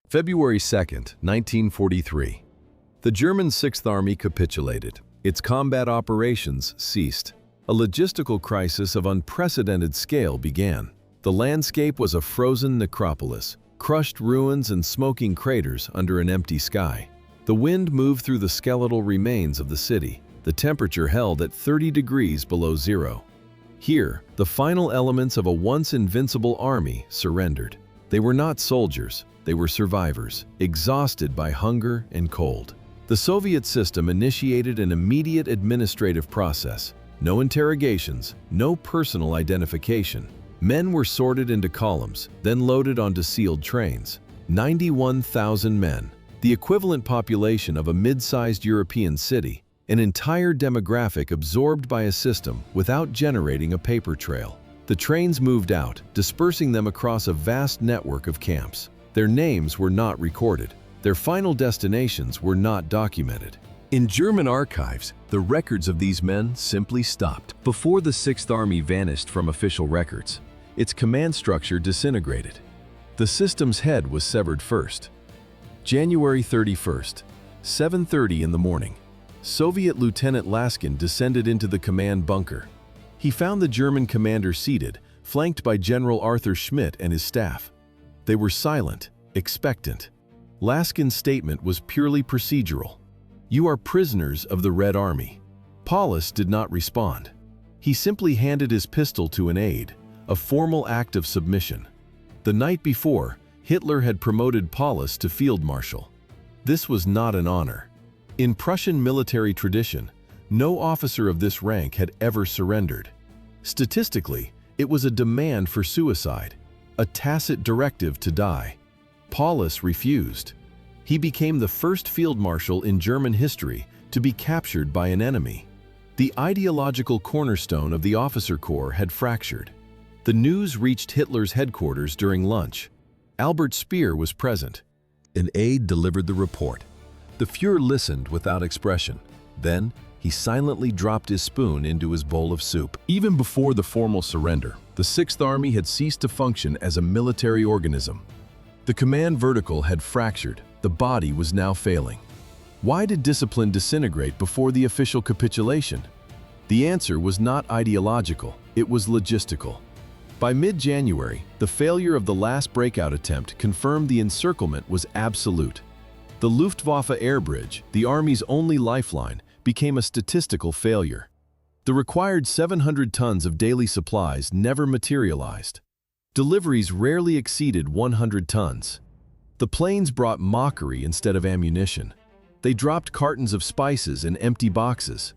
February 2nd, 1943. The German Sixth Army capitulated. Its combat operations ceased. A logistical crisis of unprecedented scale began. The landscape was a frozen necropolis, crushed ruins and smoking craters under an empty sky. The wind moved through the skeletal remains of the city. The temperature held at 30 degrees below zero. Here, the final elements of a once invincible army surrendered. They were not soldiers, they were survivors, exhausted by hunger and cold. The Soviet system initiated an immediate administrative process. No interrogations, no personal identification. Men were sorted into columns, then loaded onto sealed trains. 91,000 men, the equivalent population of a mid-sized European city, an entire demographic absorbed by a system without generating a paper trail. The trains moved out, dispersing them across a vast network of camps. Their names were not recorded. Their final destinations were not documented. In German archives, the records of these men simply stopped. Before the Sixth Army vanished from official records, its command structure disintegrated. The system's head was severed first. January 31st, 7:30 in the morning. Soviet Lieutenant Laskin descended into the command bunker. He found the German commander seated, flanked by General Arthur Schmidt and his staff. They were silent, expectant. Laskin's statement was purely procedural. "You are prisoners of the Red Army." Paulus did not respond. He simply handed his pistol to an aide, a formal act of submission. The night before, Hitler had promoted Paulus to Field Marshal. This was not an honor. In Prussian military tradition, no officer of this rank had ever surrendered. Statistically, it was a demand for suicide, a tacit directive to die. Paulus refused. He became the first field marshal in German history to be captured by an enemy. The ideological cornerstone of the officer corps had fractured. The news reached Hitler's headquarters during lunch. Albert Speer was present. An aide delivered the report. The Fuhrer listened without expression. Then, he silently dropped his spoon into his bowl of soup. Even before the formal surrender, the Sixth Army had ceased to function as a military organism. The command vertical had fractured. The body was now failing. Why did discipline disintegrate before the official capitulation? The answer was not ideological, it was logistical. By mid-January, the failure of the last breakout attempt confirmed the encirclement was absolute. The Luftwaffe air bridge, the Army's only lifeline, became a statistical failure. The required 700 tons of daily supplies never materialized. Deliveries rarely exceeded 100 tons. The planes brought mockery instead of ammunition. They dropped cartons of spices in empty boxes.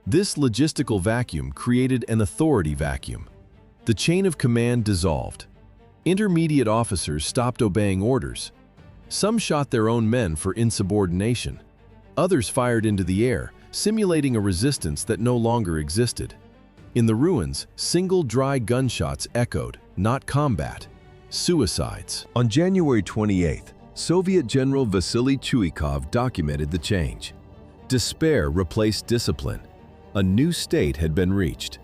This logistical vacuum created an authority vacuum. The chain of command dissolved. Intermediate officers stopped obeying orders. Some shot their own men for insubordination. Others fired into the air, simulating a resistance that no longer existed. In the ruins, single dry gunshots echoed, not combat, suicides. On January 28th, Soviet General Vasily Chuikov documented the change. Despair replaced discipline. A new state had been reached.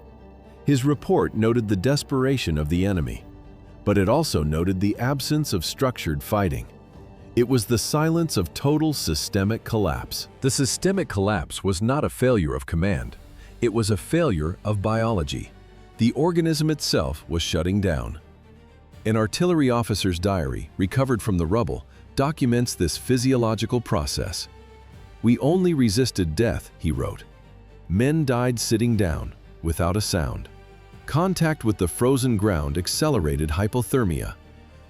His report noted the desperation of the enemy, but it also noted the absence of structured fighting. It was the silence of total systemic collapse. The systemic collapse was not a failure of command. It was a failure of biology. The organism itself was shutting down. An artillery officer's diary, recovered from the rubble, documents this physiological process. "We only resisted death," he wrote. "Men died sitting down, without a sound. Contact with the frozen ground accelerated hypothermia.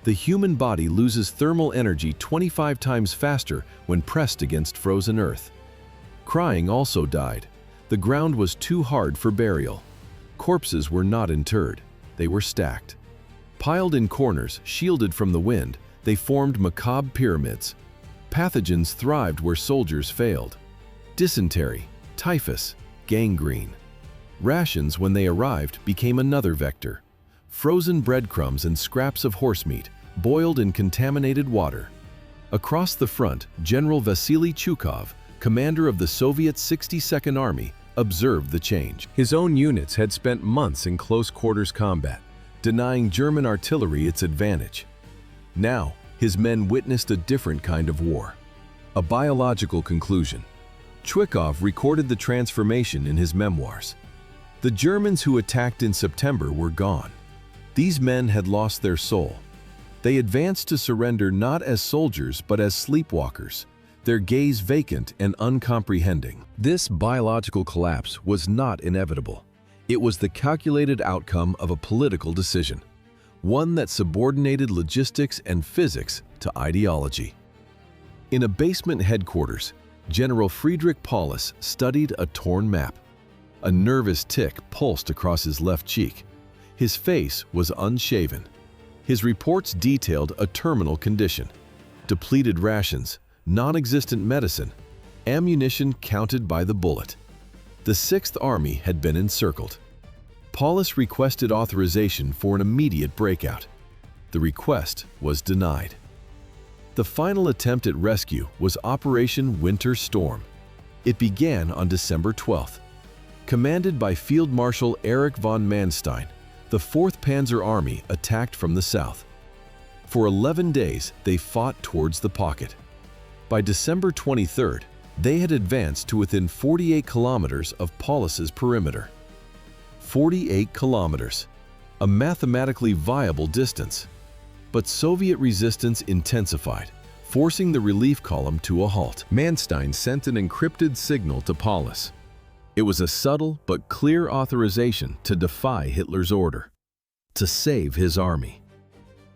The human body loses thermal energy 25 times faster when pressed against frozen earth. Crying also died. The ground was too hard for burial. Corpses were not interred, they were stacked. Piled in corners, shielded from the wind, they formed macabre pyramids. Pathogens thrived where soldiers failed. Dysentery, typhus, gangrene. Rations, when they arrived, became another vector. Frozen breadcrumbs and scraps of horse meat, boiled in contaminated water. Across the front, General Vasily Chuikov, commander of the Soviet 62nd Army, observed the change. His own units had spent months in close-quarters combat, denying German artillery its advantage. Now, his men witnessed a different kind of war, a biological conclusion. Zhukov recorded the transformation in his memoirs. The Germans who attacked in September were gone. These men had lost their soul. They advanced to surrender not as soldiers but as sleepwalkers, their gaze vacant and uncomprehending. This biological collapse was not inevitable. It was the calculated outcome of a political decision, one that subordinated logistics and physics to ideology. In a basement headquarters, General Friedrich Paulus studied a torn map. A nervous tick pulsed across his left cheek. His face was unshaven. His reports detailed a terminal condition: depleted rations, non-existent medicine, ammunition counted by the bullet. The Sixth Army had been encircled. Paulus requested authorization for an immediate breakout. The request was denied. The final attempt at rescue was Operation Winter Storm. It began on December 12th. Commanded by Field Marshal Erich von Manstein, the 4th Panzer Army attacked from the south. For 11 days, they fought towards the pocket. By December 23rd, they had advanced to within 48 kilometers of Paulus's perimeter. 48 kilometers, a mathematically viable distance. But Soviet resistance intensified, forcing the relief column to a halt. Manstein sent an encrypted signal to Paulus. It was a subtle but clear authorization to defy Hitler's order, to save his army.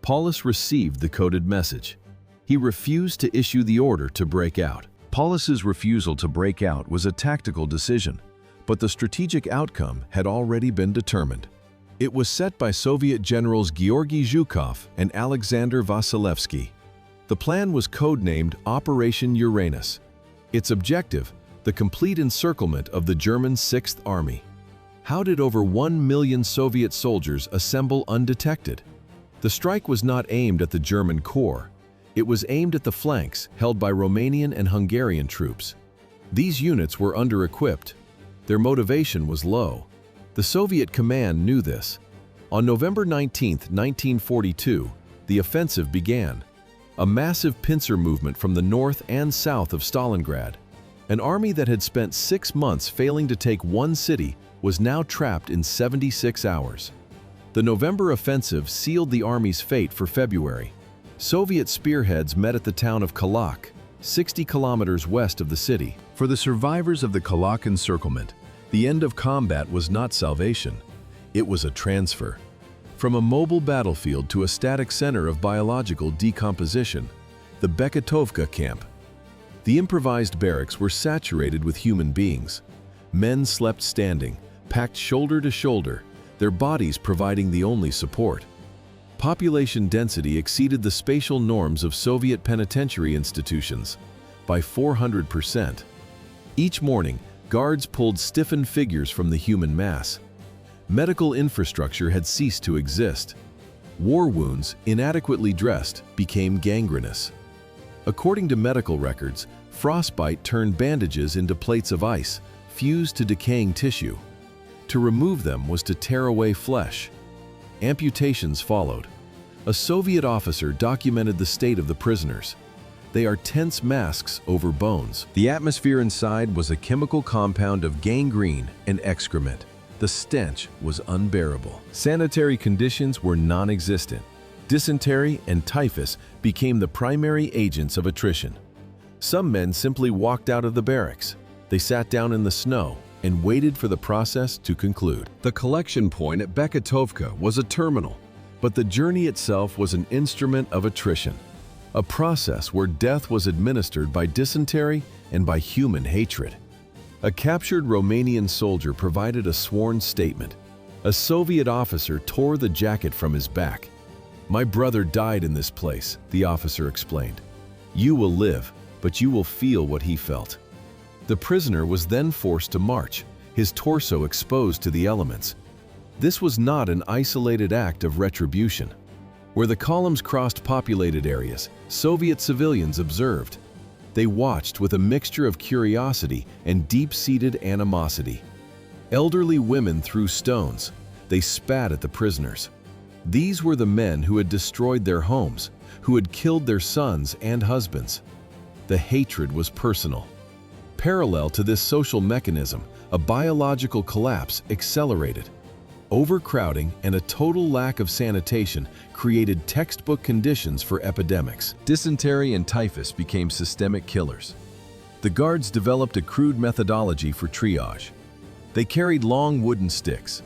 Paulus received the coded message. He refused to issue the order to break out. Paulus's refusal to break out was a tactical decision, but the strategic outcome had already been determined. It was set by Soviet generals Georgy Zhukov and Alexander Vasilevsky. The plan was codenamed Operation Uranus. Its objective: the complete encirclement of the German Sixth Army. How did over 1 million Soviet soldiers assemble undetected? The strike was not aimed at the German core. It was aimed at the flanks held by Romanian and Hungarian troops. These units were under-equipped. Their motivation was low. The Soviet command knew this. On November 19, 1942, the offensive began. A massive pincer movement from the north and south of Stalingrad. An army that had spent 6 months failing to take one city was now trapped in 76 hours. The November offensive sealed the army's fate for February. Soviet spearheads met at the town of Kalach, 60 kilometers west of the city. For the survivors of the Kalach encirclement, the end of combat was not salvation. It was a transfer. From a mobile battlefield to a static center of biological decomposition, the Beketovka camp. The improvised barracks were saturated with human beings. Men slept standing, packed shoulder to shoulder, their bodies providing the only support. Population density exceeded the spatial norms of Soviet penitentiary institutions by 400%. Each morning, guards pulled stiffened figures from the human mass. Medical infrastructure had ceased to exist. War wounds, inadequately dressed, became gangrenous. According to medical records, frostbite turned bandages into plates of ice, fused to decaying tissue. To remove them was to tear away flesh. Amputations followed. A Soviet officer documented the state of the prisoners. They are tense masks over bones. The atmosphere inside was a chemical compound of gangrene and excrement. The stench was unbearable. Sanitary conditions were non-existent. Dysentery and typhus became the primary agents of attrition. Some men simply walked out of the barracks. They sat down in the snow and waited for the process to conclude. The collection point at Beketovka was a terminal, but the journey itself was an instrument of attrition, a process where death was administered by dysentery and by human hatred. A captured Romanian soldier provided a sworn statement. A Soviet officer tore the jacket from his back. "My brother died in this place," the officer explained. "You will live, but you will feel what he felt." The prisoner was then forced to march, his torso exposed to the elements. This was not an isolated act of retribution. Where the columns crossed populated areas, Soviet civilians observed. They watched with a mixture of curiosity and deep-seated animosity. Elderly women threw stones. They spat at the prisoners. These were the men who had destroyed their homes, who had killed their sons and husbands. The hatred was personal. Parallel to this social mechanism, a biological collapse accelerated. Overcrowding and a total lack of sanitation created textbook conditions for epidemics. Dysentery and typhus became systemic killers. The guards developed a crude methodology for triage. They carried long wooden sticks.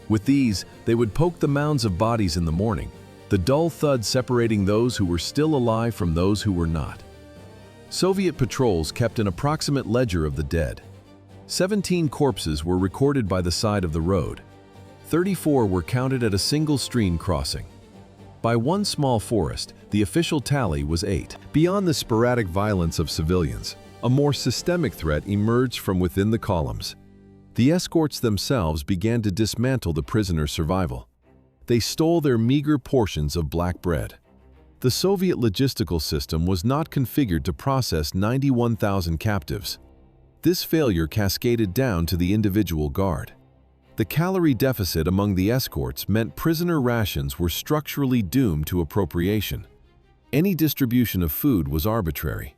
With these, they would poke the mounds of bodies in the morning, the dull thud separating those who were still alive from those who were not. Soviet patrols kept an approximate ledger of the dead. 17 corpses were recorded by the side of the road. 34 were counted at a single stream crossing. By one small forest, the official tally was 8. Beyond the sporadic violence of civilians, a more systemic threat emerged from within the columns. The escorts themselves began to dismantle the prisoners' survival. They stole their meager portions of black bread. The Soviet logistical system was not configured to process 91,000 captives. This failure cascaded down to the individual guard. The calorie deficit among the escorts meant prisoner rations were structurally doomed to appropriation. Any distribution of food was arbitrary.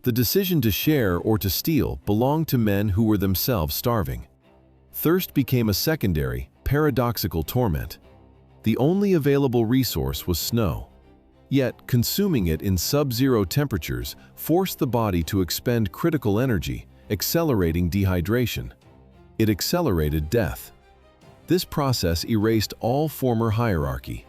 The decision to share or to steal belonged to men who were themselves starving. Thirst became a secondary, paradoxical torment. The only available resource was snow. Yet, consuming it in sub-zero temperatures forced the body to expend critical energy, accelerating dehydration. It accelerated death. This process erased all former hierarchy.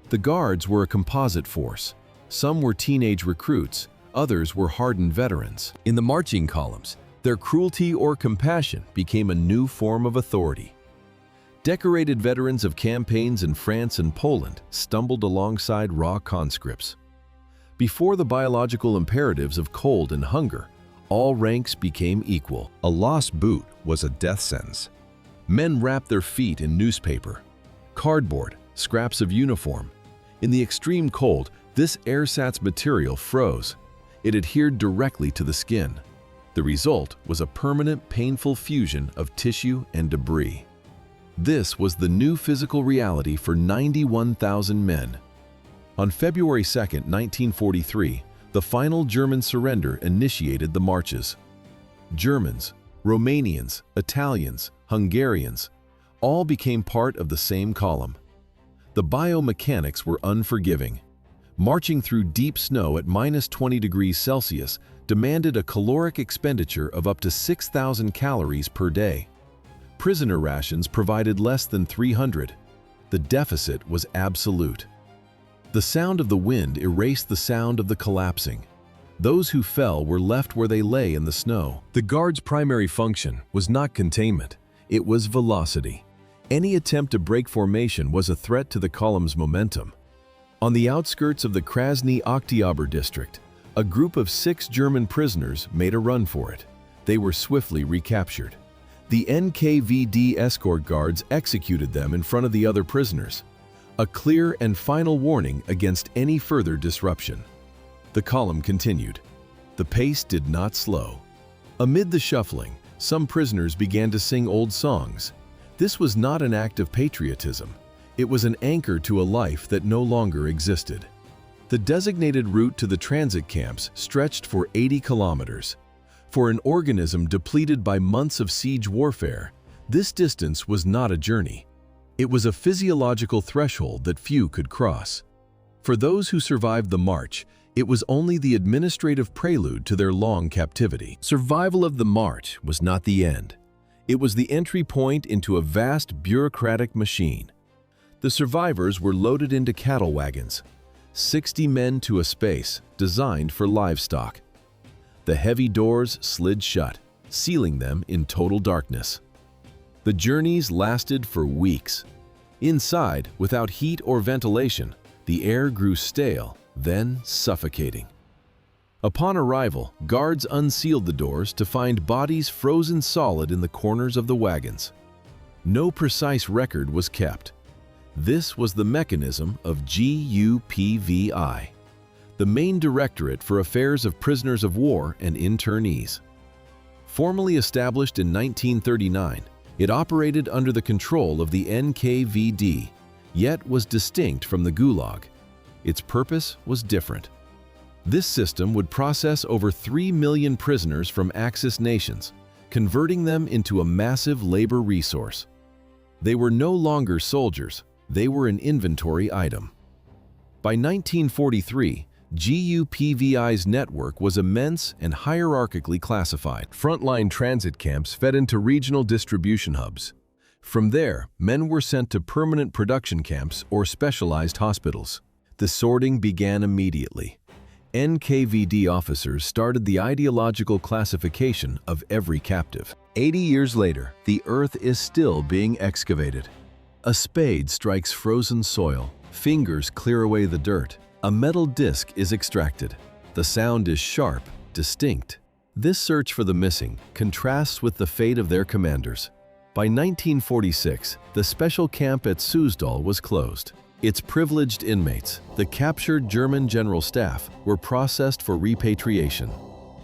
The guards were a composite force. Some were teenage recruits, others were hardened veterans. In the marching columns, their cruelty or compassion became a new form of authority. Decorated veterans of campaigns in France and Poland stumbled alongside raw conscripts. Before the biological imperatives of cold and hunger, all ranks became equal. A lost boot was a death sentence. Men wrapped their feet in newspaper, cardboard, scraps of uniform. In the extreme cold, this ersatz material froze. It adhered directly to the skin. The result was a permanent, painful fusion of tissue and debris. This was the new physical reality for 91,000 men. On February 2, 1943, the final German surrender initiated the marches. Germans, Romanians, Italians, Hungarians, all became part of the same column. The biomechanics were unforgiving. Marching through deep snow at -20 degrees Celsius demanded a caloric expenditure of up to 6,000 calories per day. Prisoner rations provided less than 300. The deficit was absolute. The sound of the wind erased the sound of the collapsing. Those who fell were left where they lay in the snow. The guard's primary function was not containment, it was velocity. Any attempt to break formation was a threat to the column's momentum. On the outskirts of the Krasny Oktyabr district, a group of 6 German prisoners made a run for it. They were swiftly recaptured. The NKVD escort guards executed them in front of the other prisoners. A clear and final warning against any further disruption. The column continued. The pace did not slow. Amid the shuffling, some prisoners began to sing old songs. This was not an act of patriotism. It was an anchor to a life that no longer existed. The designated route to the transit camps stretched for 80 kilometers. For an organism depleted by months of siege warfare, this distance was not a journey. It was a physiological threshold that few could cross. For those who survived the march, it was only the administrative prelude to their long captivity. Survival of the march was not the end. It was the entry point into a vast bureaucratic machine. The survivors were loaded into cattle wagons, 60 men to a space designed for livestock. The heavy doors slid shut, sealing them in total darkness. The journeys lasted for weeks. Inside, without heat or ventilation, the air grew stale, then suffocating. Upon arrival, guards unsealed the doors to find bodies frozen solid in the corners of the wagons. No precise record was kept. This was the mechanism of GUPVI, the main directorate for affairs of prisoners of war and internees. Formally established in 1939, it operated under the control of the NKVD, yet was distinct from the Gulag. Its purpose was different. This system would process over 3 million prisoners from Axis nations, converting them into a massive labor resource. They were no longer soldiers, they were an inventory item. By 1943, GUPVI's network was immense and hierarchically classified. Frontline transit camps fed into regional distribution hubs. From there, men were sent to permanent production camps or specialized hospitals. The sorting began immediately. NKVD officers started the ideological classification of every captive. 80 years later, the earth is still being excavated. A spade strikes frozen soil, fingers clear away the dirt. A metal disc is extracted. The sound is sharp, distinct. This search for the missing contrasts with the fate of their commanders. By 1946, the special camp at Suzdal was closed. Its privileged inmates, the captured German general staff, were processed for repatriation.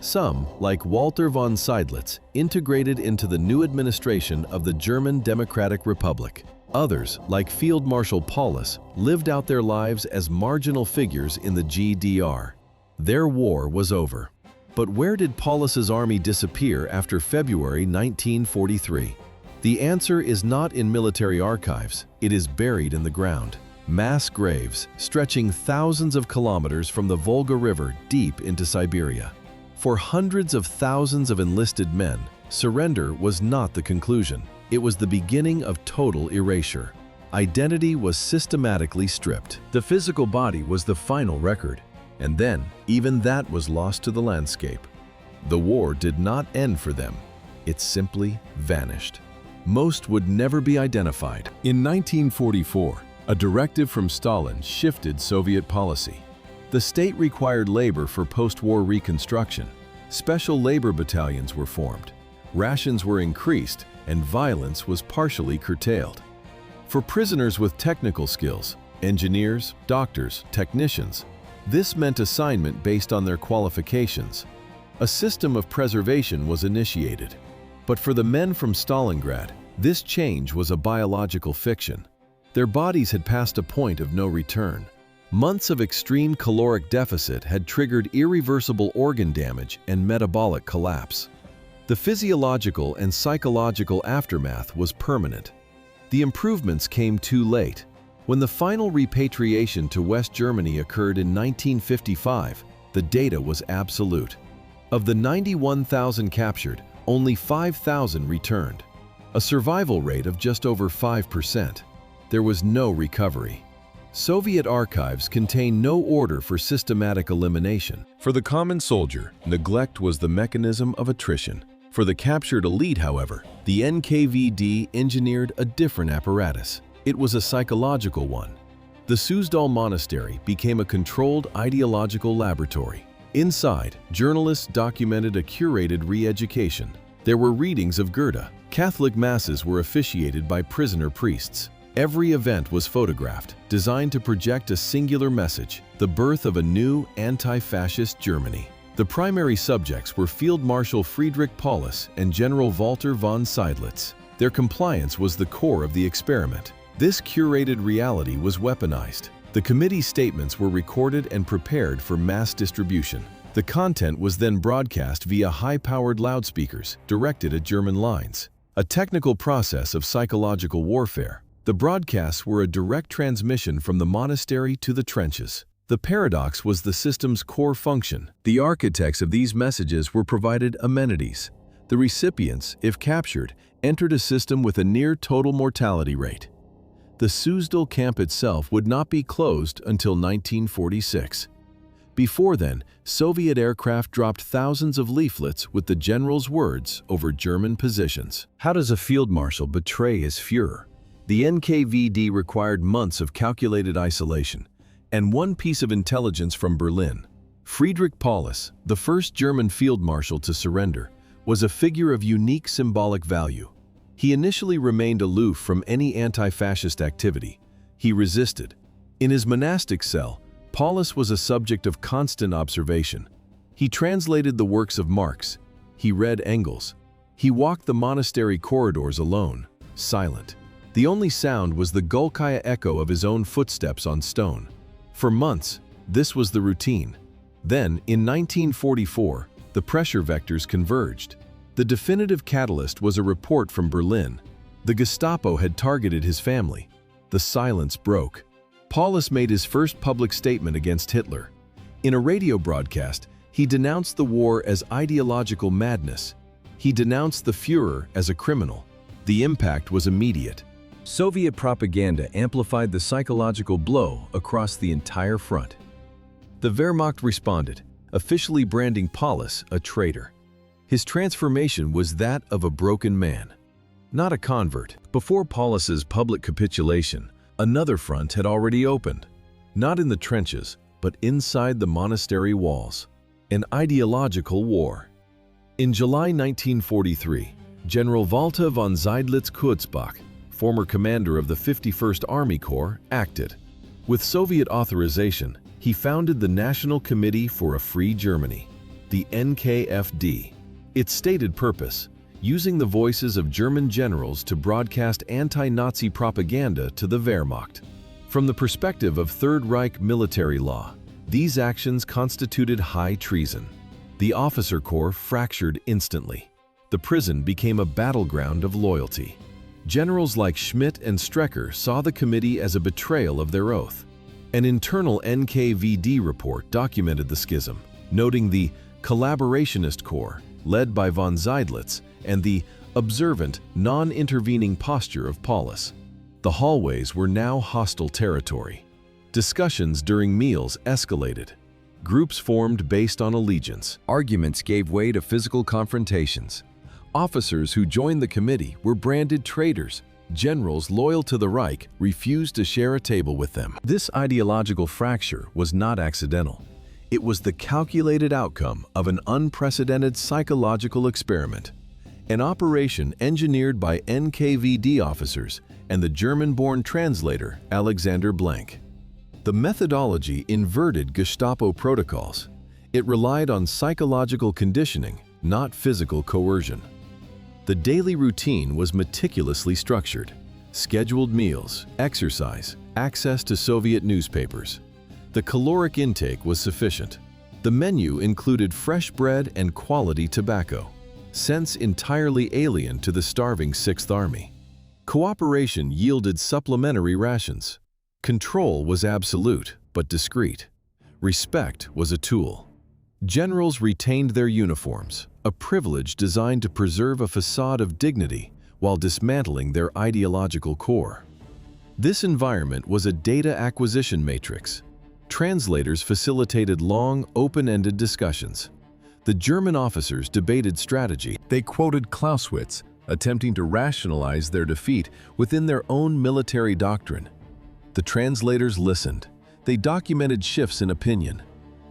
Some, like Walter von Seydlitz, integrated into the new administration of the German Democratic Republic. Others, like Field Marshal Paulus, lived out their lives as marginal figures in the GDR. Their war was over. But where did Paulus's army disappear after February 1943? The answer is not in military archives, it is buried in the ground. Mass graves, stretching thousands of kilometers from the Volga River deep into Siberia. For hundreds of thousands of enlisted men, surrender was not the conclusion. It was the beginning of total erasure. Identity was systematically stripped. The physical body was the final record, and then even that was lost to the landscape. The war did not end for them. It simply vanished. Most would never be identified. In 1944, a directive from Stalin shifted Soviet policy. The state required labor for post-war reconstruction. Special labor battalions were formed. Rations were increased, and violence was partially curtailed. For prisoners with technical skills, engineers, doctors, technicians, this meant assignment based on their qualifications. A system of preservation was initiated. But for the men from Stalingrad, this change was a biological fiction. Their bodies had passed a point of no return. Months of extreme caloric deficit had triggered irreversible organ damage and metabolic collapse. The physiological and psychological aftermath was permanent. The improvements came too late. When the final repatriation to West Germany occurred in 1955, the data was absolute. Of the 91,000 captured, only 5,000 returned. A survival rate of just over 5%. There was no recovery. Soviet archives contain no order for systematic elimination. For the common soldier, neglect was the mechanism of attrition. For the captured elite, however, the NKVD engineered a different apparatus. It was a psychological one. The Suzdal Monastery became a controlled ideological laboratory. Inside, journalists documented a curated re-education. There were readings of Goethe. Catholic masses were officiated by prisoner priests. Every event was photographed, designed to project a singular message: the birth of a new anti-fascist Germany. The primary subjects were Field Marshal Friedrich Paulus and General Walter von Seydlitz. Their compliance was the core of the experiment. This curated reality was weaponized. The committee's statements were recorded and prepared for mass distribution. The content was then broadcast via high-powered loudspeakers directed at German lines. A technical process of psychological warfare. The broadcasts were a direct transmission from the monastery to the trenches. The paradox was the system's core function. The architects of these messages were provided amenities. The recipients, if captured, entered a system with a near-total mortality rate. The Suzdal camp itself would not be closed until 1946. Before then, Soviet aircraft dropped thousands of leaflets with the general's words over German positions. How does a field marshal betray his Führer? The NKVD required months of calculated isolation, and one piece of intelligence from Berlin. Friedrich Paulus, the first German field marshal to surrender, was a figure of unique symbolic value. He initially remained aloof from any anti-fascist activity. He resisted. In his monastic cell, Paulus was a subject of constant observation. He translated the works of Marx. He read Engels. He walked the monastery corridors alone, silent. The only sound was the Gulkaya echo of his own footsteps on stone. For months, this was the routine. Then, in 1944, the pressure vectors converged. The definitive catalyst was a report from Berlin. The Gestapo had targeted his family. The silence broke. Paulus made his first public statement against Hitler. In a radio broadcast, he denounced the war as ideological madness. He denounced the Führer as a criminal. The impact was immediate. Soviet propaganda amplified the psychological blow across the entire front. The Wehrmacht responded, officially branding Paulus a traitor. His transformation was that of a broken man, not a convert. Before Paulus's public capitulation, another front had already opened, not in the trenches, but inside the monastery walls. An ideological war. In July 1943, General Walter von Seydlitz-Kurzbach, former commander of the 51st Army Corps, acted. With Soviet authorization, he founded the National Committee for a Free Germany, the NKFD. Its stated purpose: using the voices of German generals to broadcast anti-Nazi propaganda to the Wehrmacht. From the perspective of Third Reich military law, these actions constituted high treason. The officer corps fractured instantly. The prison became a battleground of loyalty. Generals like Schmidt and Strecker saw the committee as a betrayal of their oath. An internal NKVD report documented the schism, noting the collaborationist corps, led by von Seydlitz, and the observant, non-intervening posture of Paulus. The hallways were now hostile territory. Discussions during meals escalated. Groups formed based on allegiance. Arguments gave way to physical confrontations. Officers who joined the committee were branded traitors. Generals loyal to the Reich refused to share a table with them. This ideological fracture was not accidental. It was the calculated outcome of an unprecedented psychological experiment, an operation engineered by NKVD officers and the German-born translator Alexander Blank. The methodology inverted Gestapo protocols. It relied on psychological conditioning, not physical coercion. The daily routine was meticulously structured: scheduled meals, exercise, access to Soviet newspapers. The caloric intake was sufficient. The menu included fresh bread and quality tobacco, scents entirely alien to the starving Sixth Army. Cooperation yielded supplementary rations. Control was absolute, but discreet. Respect was a tool. Generals retained their uniforms, a privilege designed to preserve a facade of dignity while dismantling their ideological core. This environment was a data acquisition matrix. Translators facilitated long, open-ended discussions. The German officers debated strategy. They quoted Clausewitz, attempting to rationalize their defeat within their own military doctrine. The translators listened. They documented shifts in opinion.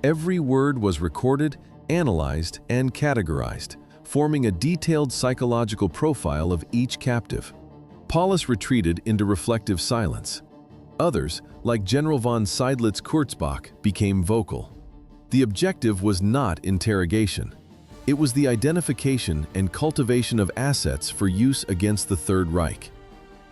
Every word was recorded, analyzed, and categorized, forming a detailed psychological profile of each captive. Paulus retreated into reflective silence. Others, like General von Seydlitz-Kurzbach, became vocal. The objective was not interrogation. It was the identification and cultivation of assets for use against the Third Reich.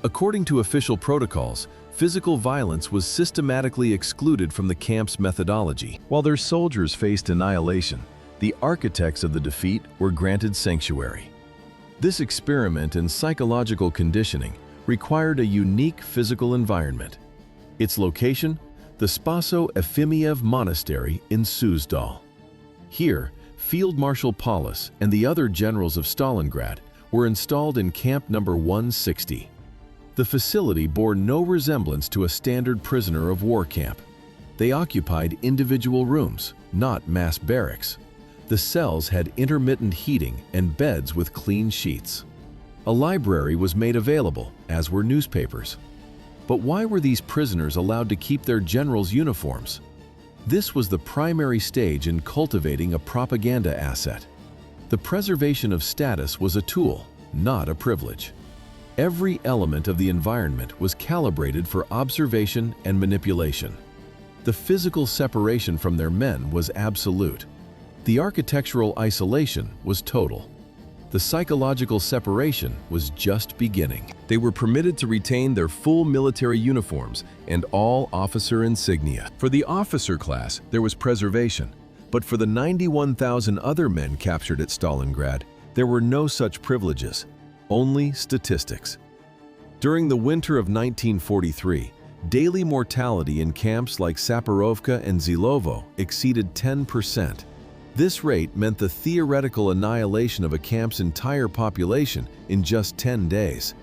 According to official protocols, physical violence was systematically excluded from the camp's methodology. While their soldiers faced annihilation, the architects of the defeat were granted sanctuary. This experiment in psychological conditioning required a unique physical environment. Its location, the Spaso Efimiev Monastery in Suzdal. Here, Field Marshal Paulus and the other generals of Stalingrad were installed in Camp Number 160. The facility bore no resemblance to a standard prisoner of war camp. They occupied individual rooms, not mass barracks. The cells had intermittent heating and beds with clean sheets. A library was made available, as were newspapers. But why were these prisoners allowed to keep their generals' uniforms? This was the primary stage in cultivating a propaganda asset. The preservation of status was a tool, not a privilege. Every element of the environment was calibrated for observation and manipulation. The physical separation from their men was absolute. The architectural isolation was total. The psychological separation was just beginning. They were permitted to retain their full military uniforms and all officer insignia. For the officer class, there was preservation, but for the 91,000 other men captured at Stalingrad, there were no such privileges, only statistics. During the winter of 1943, daily mortality in camps like Saparovka and Zilovo exceeded 10%. This rate meant the theoretical annihilation of a camp's entire population in just 10 days.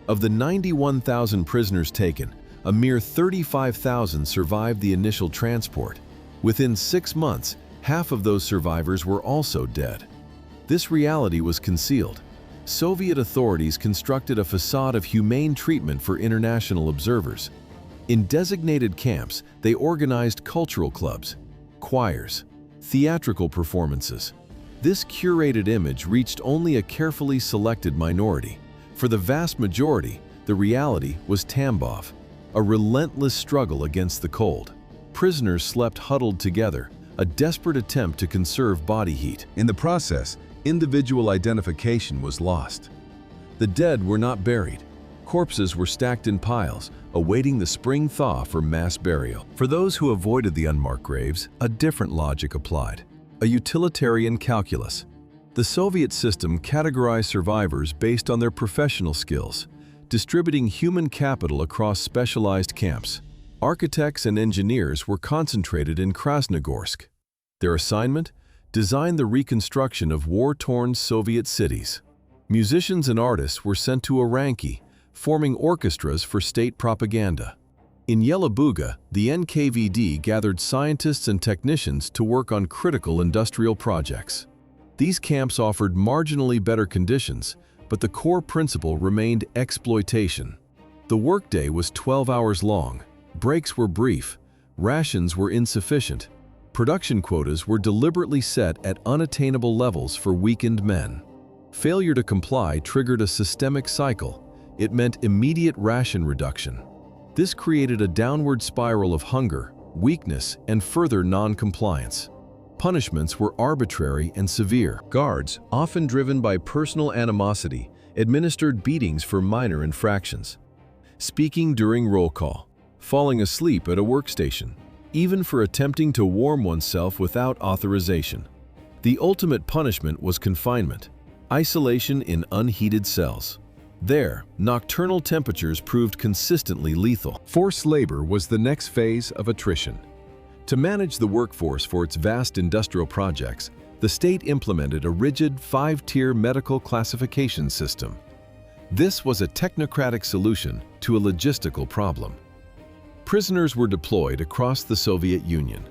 Of the 91,000 prisoners taken, a mere 35,000 survived the initial transport. Within 6 months, half of those survivors were also dead. This reality was concealed. Soviet authorities constructed a facade of humane treatment for international observers. In designated camps, they organized cultural clubs, choirs, theatrical performances. This curated image reached only a carefully selected minority. For the vast majority, the reality was Tambov, a relentless struggle against the cold. Prisoners slept huddled together, a desperate attempt to conserve body heat. In the process, individual identification was lost. The dead were not buried. Corpses were stacked in piles, awaiting the spring thaw for mass burial. For those who avoided the unmarked graves, a different logic applied, a utilitarian calculus. The Soviet system categorized survivors based on their professional skills, distributing human capital across specialized camps. Architects and engineers were concentrated in Krasnogorsk. Their assignment? Design the reconstruction of war-torn Soviet cities. Musicians and artists were sent to Oranki, forming orchestras for state propaganda. In Yelabuga, the NKVD gathered scientists and technicians to work on critical industrial projects. These camps offered marginally better conditions, but the core principle remained exploitation. The workday was 12 hours long, breaks were brief, rations were insufficient, production quotas were deliberately set at unattainable levels for weakened men. Failure to comply triggered a systemic cycle. It meant immediate ration reduction. This created a downward spiral of hunger, weakness, and further non-compliance. Punishments were arbitrary and severe. Guards, often driven by personal animosity, administered beatings for minor infractions. Speaking during roll call, falling asleep at a workstation, even for attempting to warm oneself without authorization. The ultimate punishment was confinement, isolation in unheated cells. There, nocturnal temperatures proved consistently lethal. Forced labor was the next phase of attrition. To manage the workforce for its vast industrial projects, the state implemented a rigid 5-tier medical classification system. This was a technocratic solution to a logistical problem. Prisoners were deployed across the Soviet Union,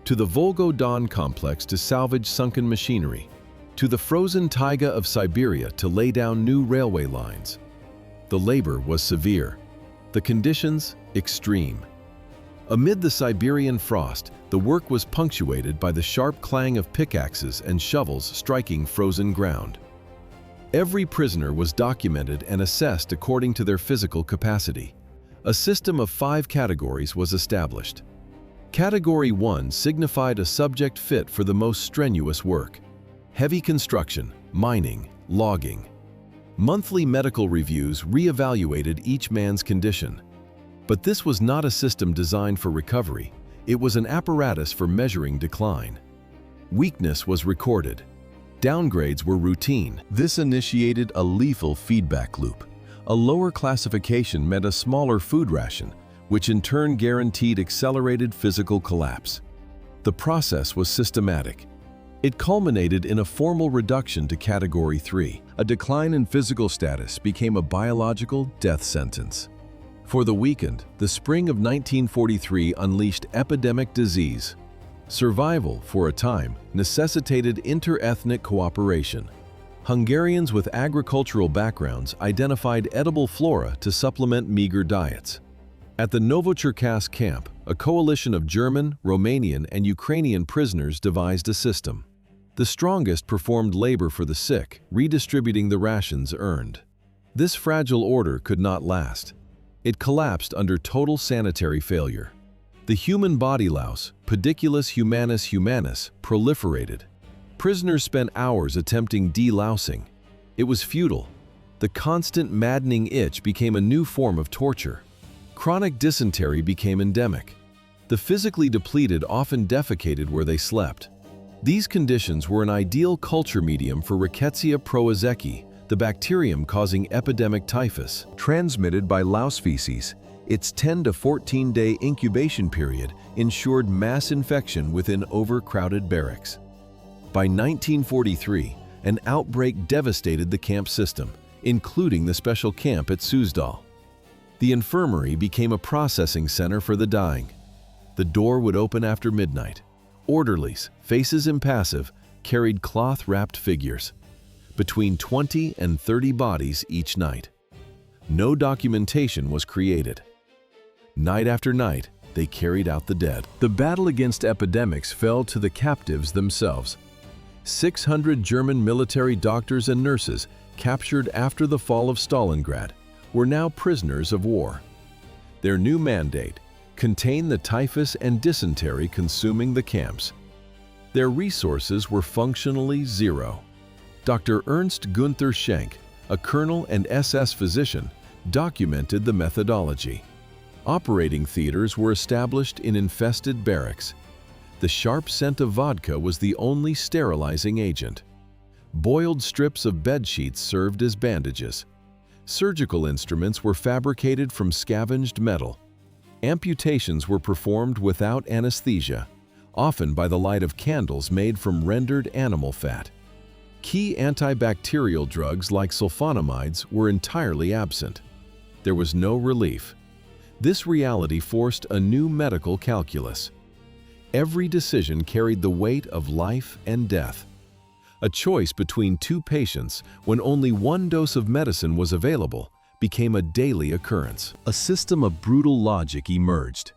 to the Volgo-Don complex to salvage sunken machinery, to the frozen taiga of Siberia to lay down new railway lines. The labor was severe, the conditions extreme. Amid the Siberian frost, the work was punctuated by the sharp clang of pickaxes and shovels striking frozen ground. Every prisoner was documented and assessed according to their physical capacity. A system of 5 categories was established. Category 1 signified a subject fit for the most strenuous work: heavy construction, mining, logging. Monthly medical reviews re-evaluated each man's condition. But this was not a system designed for recovery. It was an apparatus for measuring decline. Weakness was recorded. Downgrades were routine. This initiated a lethal feedback loop. A lower classification meant a smaller food ration, which in turn guaranteed accelerated physical collapse. The process was systematic. It culminated in a formal reduction to Category 3. A decline in physical status became a biological death sentence. For the weakened, the spring of 1943 unleashed epidemic disease. Survival, for a time, necessitated inter-ethnic cooperation. Hungarians with agricultural backgrounds identified edible flora to supplement meager diets. At the Novocherkassk camp, a coalition of German, Romanian, and Ukrainian prisoners devised a system. The strongest performed labor for the sick, redistributing the rations earned. This fragile order could not last. It collapsed under total sanitary failure. The human body louse, Pediculus humanus humanus, proliferated. Prisoners spent hours attempting delousing. It was futile. The constant maddening itch became a new form of torture. Chronic dysentery became endemic. The physically depleted often defecated where they slept. These conditions were an ideal culture medium for Rickettsia prowazekii, the bacterium causing epidemic typhus. Transmitted by louse feces, its 10 to 14-day incubation period ensured mass infection within overcrowded barracks. By 1943, an outbreak devastated the camp system, including the special camp at Suzdal. The infirmary became a processing center for the dying. The door would open after midnight. Orderlies, faces impassive, carried cloth-wrapped figures. Between 20 and 30 bodies each night. No documentation was created. Night after night, they carried out the dead. The battle against epidemics fell to the captives themselves. 600 German military doctors and nurses, captured after the fall of Stalingrad, were now prisoners of war. Their new mandate: contain the typhus and dysentery consuming the camps. Their resources were functionally zero. Dr. Ernst Gunther Schenk, a colonel and SS physician, documented the methodology. Operating theaters were established in infested barracks. The sharp scent of vodka was the only sterilizing agent. Boiled strips of bedsheets served as bandages. Surgical instruments were fabricated from scavenged metal. Amputations were performed without anesthesia, often by the light of candles made from rendered animal fat. Key antibacterial drugs like sulfonamides were entirely absent. There was no relief. This reality forced a new medical calculus. Every decision carried the weight of life and death. A choice between two patients when only one dose of medicine was available became a daily occurrence. A system of brutal logic emerged.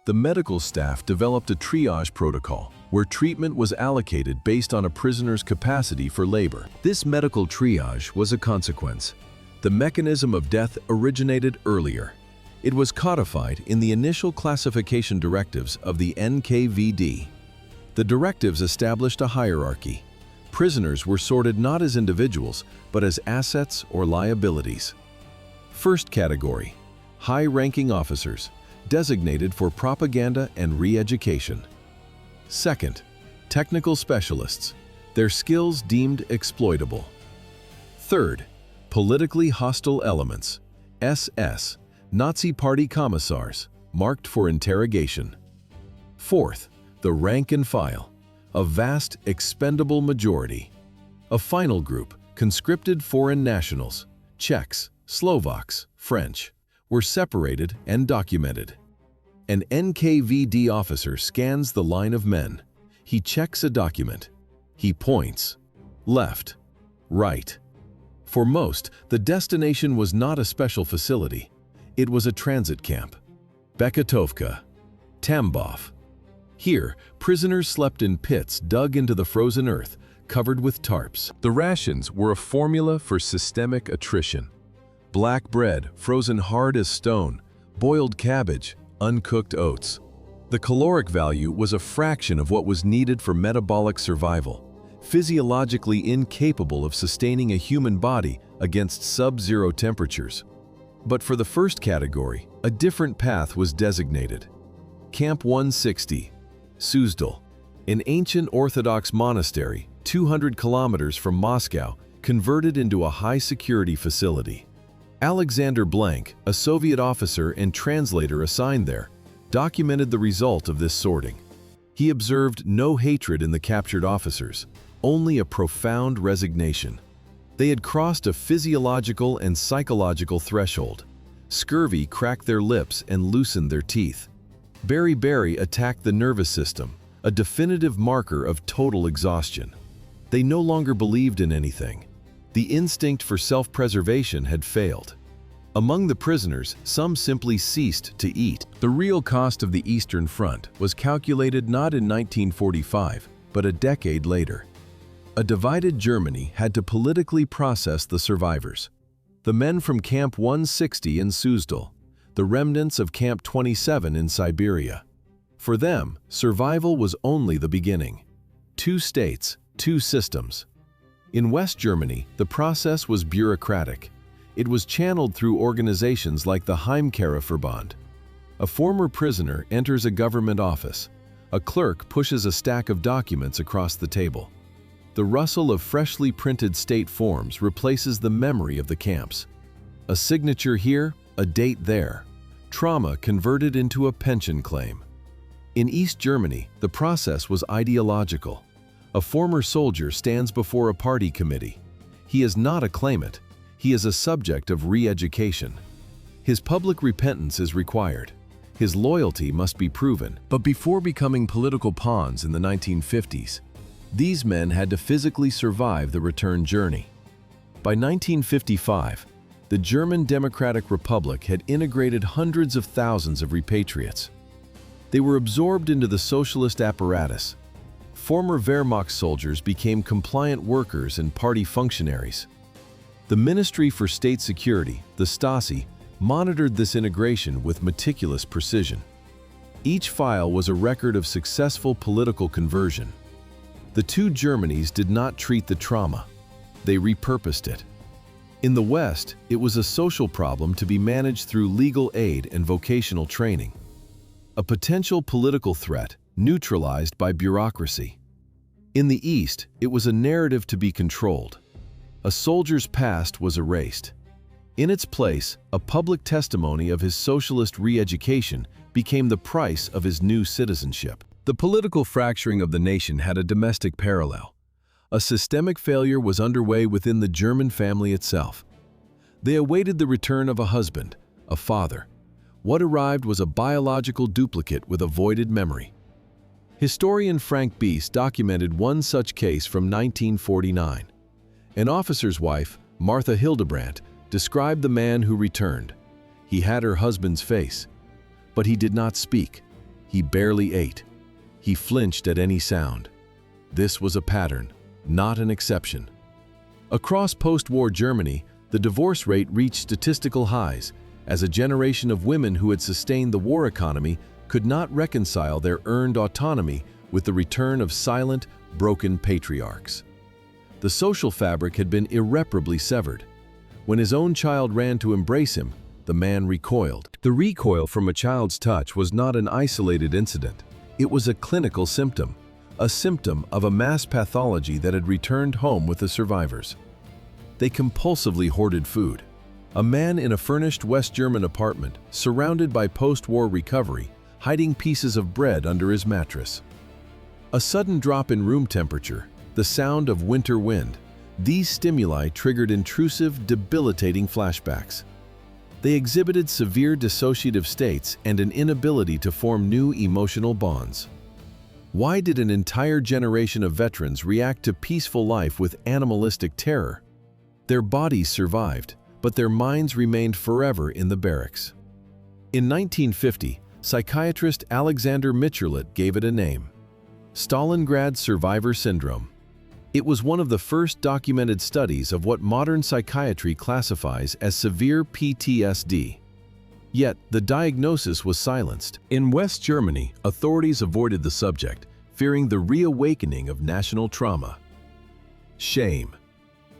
The medical staff developed a triage protocol where treatment was allocated based on a prisoner's capacity for labor. This medical triage was a consequence. The mechanism of death originated earlier. It was codified in the initial classification directives of the NKVD. The directives established a hierarchy. Prisoners were sorted not as individuals, but as assets or liabilities. First category: high-ranking officers, designated for propaganda and re-education. Second, technical specialists, their skills deemed exploitable. Third, politically hostile elements, SS, Nazi Party commissars, marked for interrogation. Fourth, the rank and file, a vast, expendable majority. A final group, conscripted foreign nationals, Czechs, Slovaks, French, were separated and documented. An NKVD officer scans the line of men. He checks a document. He points. Left. Right. For most, the destination was not a special facility. It was a transit camp. Beketovka. Tambov. Here, prisoners slept in pits dug into the frozen earth, covered with tarps. The rations were a formula for systemic attrition. Black bread, frozen hard as stone, boiled cabbage, uncooked oats. The caloric value was a fraction of what was needed for metabolic survival, physiologically incapable of sustaining a human body against sub-zero temperatures. But for the first category, a different path was designated. Camp 160, Suzdal, an ancient Orthodox monastery 200 kilometers from Moscow, converted into a high-security facility. Alexander Blank, a Soviet officer and translator assigned there, documented the result of this sorting. He observed no hatred in the captured officers, only a profound resignation. They had crossed a physiological and psychological threshold. Scurvy cracked their lips and loosened their teeth. Beriberi attacked the nervous system, a definitive marker of total exhaustion. They no longer believed in anything. The instinct for self-preservation had failed. Among the prisoners, some simply ceased to eat. The real cost of the Eastern Front was calculated not in 1945, but a decade later. A divided Germany had to politically process the survivors. The men from Camp 160 in Suzdal, the remnants of Camp 27 in Siberia. For them, survival was only the beginning. 2 states, 2 systems. In West Germany, the process was bureaucratic. It was channeled through organizations like the Heimkehrerverband. A former prisoner enters a government office. A clerk pushes a stack of documents across the table. The rustle of freshly printed state forms replaces the memory of the camps. A signature here, a date there. Trauma converted into a pension claim. In East Germany, the process was ideological. A former soldier stands before a party committee. He is not a claimant. He is a subject of re-education. His public repentance is required. His loyalty must be proven. But before becoming political pawns in the 1950s, these men had to physically survive the return journey. By 1955, the German Democratic Republic had integrated hundreds of thousands of repatriates. They were absorbed into the socialist apparatus. Former Wehrmacht soldiers became compliant workers and party functionaries. The Ministry for State Security, the Stasi, monitored this integration with meticulous precision. Each file was a record of successful political conversion. The two Germanys did not treat the trauma. They repurposed it. In the West, it was a social problem to be managed through legal aid and vocational training. A potential political threat neutralized by bureaucracy. In the East, it was a narrative to be controlled. A soldier's past was erased. In its place, a public testimony of his socialist re-education became the price of his new citizenship. The political fracturing of the nation had a domestic parallel. A systemic failure was underway within the German family itself. They awaited the return of a husband, a father. What arrived was a biological duplicate with a voided memory. Historian Frank Bies documented one such case from 1949. An officer's wife, Martha Hildebrandt, described the man who returned. He had her husband's face, but he did not speak. He barely ate. He flinched at any sound. This was a pattern, not an exception. Across post-war Germany, the divorce rate reached statistical highs, as a generation of women who had sustained the war economy could not reconcile their earned autonomy with the return of silent, broken patriarchs. The social fabric had been irreparably severed. When his own child ran to embrace him, the man recoiled. The recoil from a child's touch was not an isolated incident. It was a clinical symptom, a symptom of a mass pathology that had returned home with the survivors. They compulsively hoarded food. A man in a furnished West German apartment, surrounded by post-war recovery, hiding pieces of bread under his mattress. A sudden drop in room temperature, the sound of winter wind, these stimuli triggered intrusive, debilitating flashbacks. They exhibited severe dissociative states and an inability to form new emotional bonds. Why did an entire generation of veterans react to peaceful life with animalistic terror? Their bodies survived, but their minds remained forever in the barracks. In 1950, psychiatrist Alexander Mitscherlich gave it a name: Stalingrad Survivor Syndrome. It was one of the first documented studies of what modern psychiatry classifies as severe PTSD. Yet, the diagnosis was silenced. In West Germany, authorities avoided the subject, fearing the reawakening of national trauma. Shame.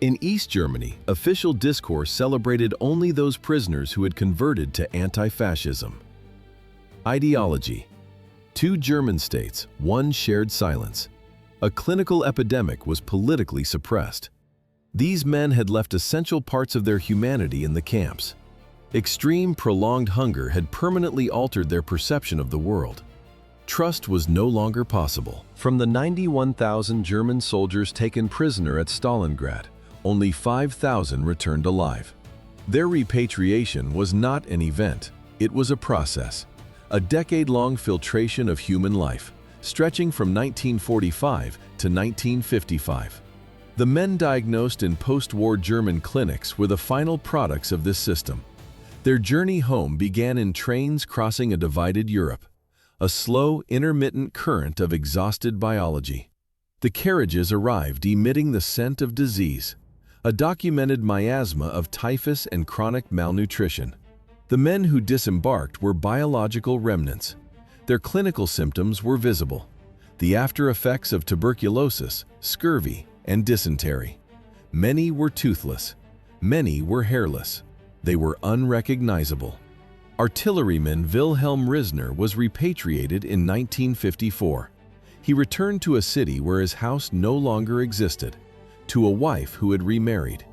In East Germany, official discourse celebrated only those prisoners who had converted to anti-fascism. Ideology. Two German states, one shared silence. A clinical epidemic was politically suppressed. These men had left essential parts of their humanity in the camps. Extreme, prolonged hunger had permanently altered their perception of the world. Trust was no longer possible. From the 91,000 German soldiers taken prisoner at Stalingrad, only 5,000 returned alive. Their repatriation was not an event, it was a process. A decade-long filtration of human life, stretching from 1945 to 1955. The men diagnosed in post-war German clinics were the final products of this system. Their journey home began in trains crossing a divided Europe, a slow, intermittent current of exhausted biology. The carriages arrived emitting the scent of disease, a documented miasma of typhus and chronic malnutrition. The men who disembarked were biological remnants. Their clinical symptoms were visible: the after effects of tuberculosis, scurvy, and dysentery. Many were toothless. Many were hairless. They were unrecognizable. Artilleryman Wilhelm Risner was repatriated in 1954. He returned to a city where his house no longer existed, to a wife who had remarried,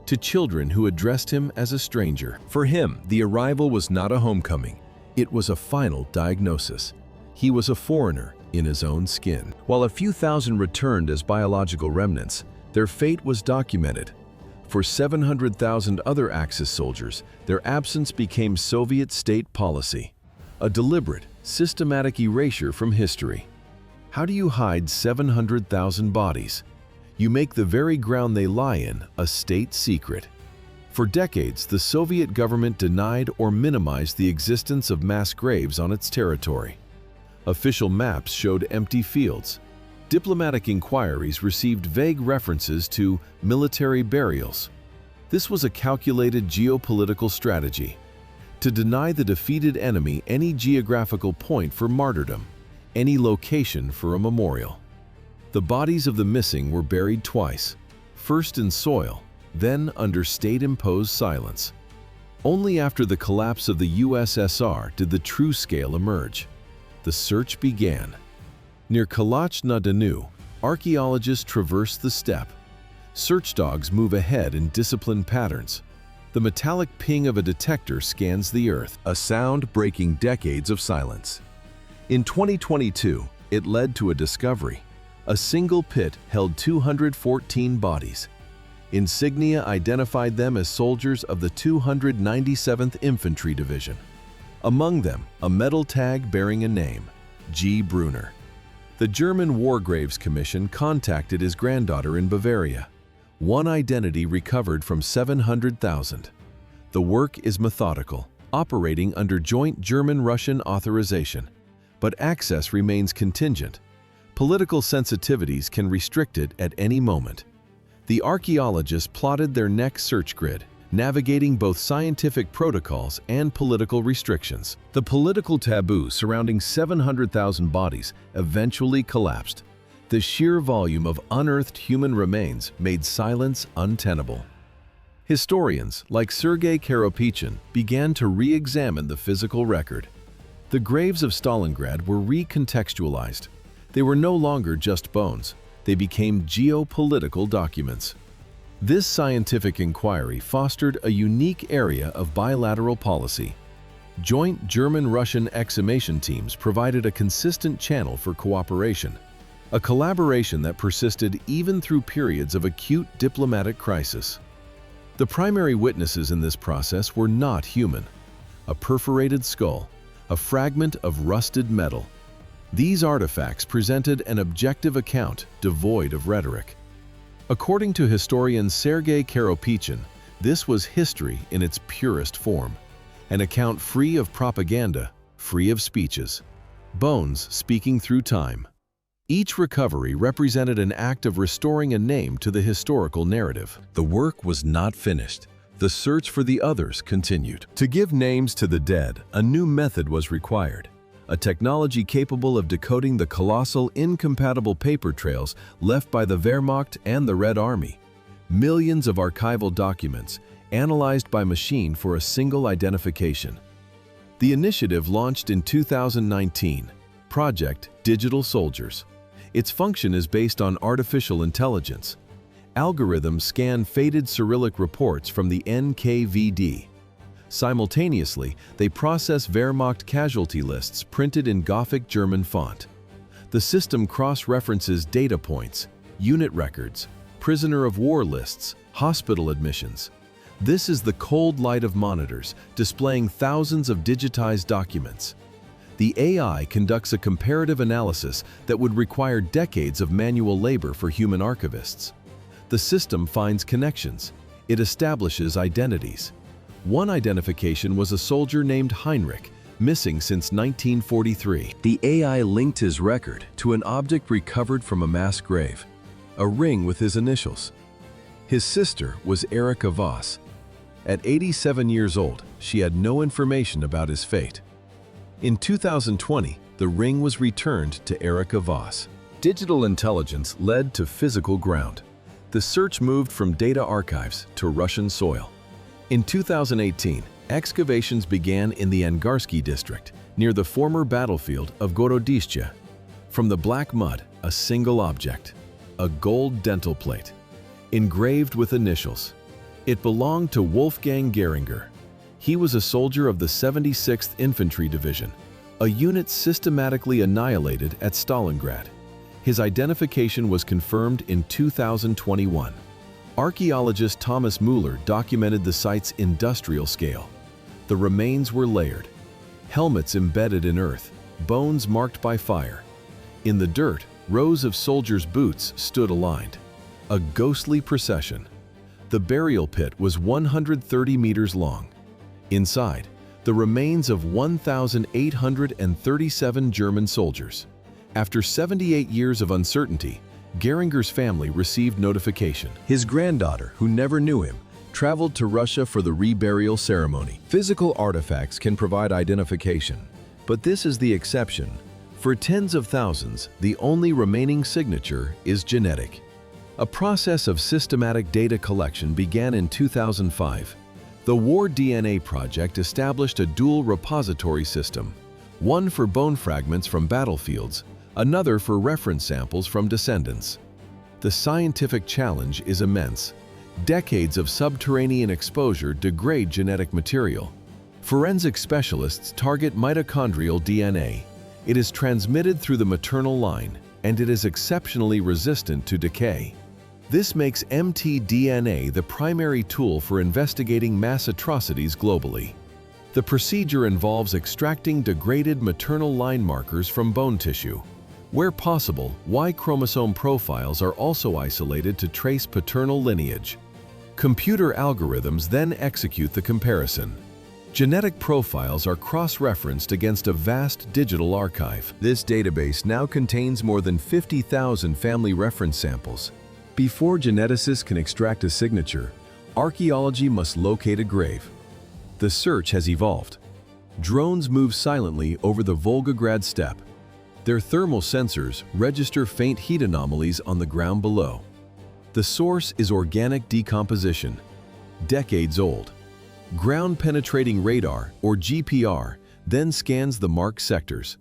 to children who addressed him as a stranger. For him, the arrival was not a homecoming. It was a final diagnosis. He was a foreigner in his own skin. While a few thousand returned as biological remnants, their fate was documented. For 700,000 other Axis soldiers, their absence became Soviet state policy, a deliberate, systematic erasure from history. How do you hide 700,000 bodies? You make the very ground they lie in a state secret. For decades, the Soviet government denied or minimized the existence of mass graves on its territory. Official maps showed empty fields. Diplomatic inquiries received vague references to military burials. This was a calculated geopolitical strategy to deny the defeated enemy any geographical point for martyrdom, any location for a memorial. The bodies of the missing were buried twice, first in soil, then under state-imposed silence. Only after the collapse of the USSR did the true scale emerge. The search began. Near Kalach-na-Donu, archaeologists traverse the steppe. Search dogs move ahead in disciplined patterns. The metallic ping of a detector scans the earth, a sound breaking decades of silence. In 2022, it led to a discovery. A single pit held 214 bodies. Insignia identified them as soldiers of the 297th Infantry Division. Among them, a metal tag bearing a name, G. Brunner. The German War Graves Commission contacted his granddaughter in Bavaria. One identity recovered from 700,000. The work is methodical, operating under joint German-Russian authorization, but access remains contingent. Political sensitivities can restrict it at any moment. The archaeologists plotted their next search grid, navigating both scientific protocols and political restrictions. The political taboo surrounding 700,000 bodies eventually collapsed. The sheer volume of unearthed human remains made silence untenable. Historians like Sergei Karopychin began to re-examine the physical record. The graves of Stalingrad were recontextualized. They were no longer just bones. They became geopolitical documents. This scientific inquiry fostered a unique area of bilateral policy. Joint German-Russian exhumation teams provided a consistent channel for cooperation, a collaboration that persisted even through periods of acute diplomatic crisis. The primary witnesses in this process were not human. A perforated skull, a fragment of rusted metal. These artifacts presented an objective account devoid of rhetoric. According to historian Sergei Karopychin, this was history in its purest form, an account free of propaganda, free of speeches. Bones speaking through time. Each recovery represented an act of restoring a name to the historical narrative. The work was not finished. The search for the others continued. To give names to the dead, a new method was required. A technology capable of decoding the colossal, incompatible paper trails left by the Wehrmacht and the Red Army. Millions of archival documents, analyzed by machine for a single identification. The initiative launched in 2019, Project Digital Soldiers. Its function is based on artificial intelligence. Algorithms scan faded Cyrillic reports from the NKVD. Simultaneously, they process Wehrmacht casualty lists printed in Gothic German font. The system cross-references data points, unit records, prisoner of war lists, hospital admissions. This is the cold light of monitors, displaying thousands of digitized documents. The AI conducts a comparative analysis that would require decades of manual labor for human archivists. The system finds connections. It establishes identities. One identification was a soldier named Heinrich, missing since 1943. The AI linked his record to an object recovered from a mass grave, a ring with his initials. His sister was Erika Voss. At 87 years old, she had no information about his fate. In 2020, the ring was returned to Erika Voss. Digital intelligence led to physical ground. The search moved from data archives to Russian soil. In 2018, excavations began in the Angarsky district, near the former battlefield of Gorodishche. From the black mud, a single object, a gold dental plate, engraved with initials. It belonged to Wolfgang Geringer. He was a soldier of the 76th Infantry Division, a unit systematically annihilated at Stalingrad. His identification was confirmed in 2021. Archaeologist Thomas Mueller documented the site's industrial scale. The remains were layered, helmets embedded in earth, bones marked by fire. In the dirt, rows of soldiers' boots stood aligned. A ghostly procession. The burial pit was 130 meters long. Inside, the remains of 1,837 German soldiers. After 78 years of uncertainty, Geringer's family received notification. His granddaughter, who never knew him, traveled to Russia for the reburial ceremony. Physical artifacts can provide identification, but this is the exception. For tens of thousands, the only remaining signature is genetic. A process of systematic data collection began in 2005. The War DNA Project established a dual repository system, one for bone fragments from battlefields, another for reference samples from descendants. The scientific challenge is immense. Decades of subterranean exposure degrade genetic material. Forensic specialists target mitochondrial DNA. It is transmitted through the maternal line, and it is exceptionally resistant to decay. This makes mtDNA the primary tool for investigating mass atrocities globally. The procedure involves extracting degraded maternal line markers from bone tissue. Where possible, Y chromosome profiles are also isolated to trace paternal lineage. Computer algorithms then execute the comparison. Genetic profiles are cross-referenced against a vast digital archive. This database now contains more than 50,000 family reference samples. Before geneticists can extract a signature, archaeology must locate a grave. The search has evolved. Drones move silently over the Volgograd steppe. Their thermal sensors register faint heat anomalies on the ground below. The source is organic decomposition, decades old. Ground-penetrating radar, or GPR, then scans the marked sectors.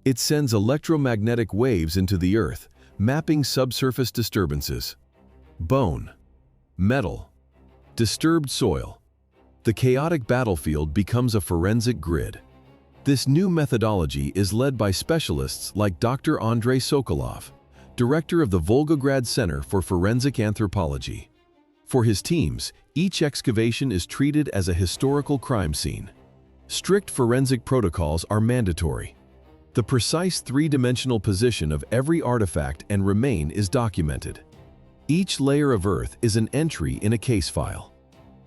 It sends electromagnetic waves into the earth, mapping subsurface disturbances. Bone, metal, disturbed soil. The chaotic battlefield becomes a forensic grid. This new methodology is led by specialists like Dr. Andrei Sokolov, director of the Volgograd Center for Forensic Anthropology. For his teams, each excavation is treated as a historical crime scene. Strict forensic protocols are mandatory. The precise three-dimensional position of every artifact and remain is documented. Each layer of earth is an entry in a case file.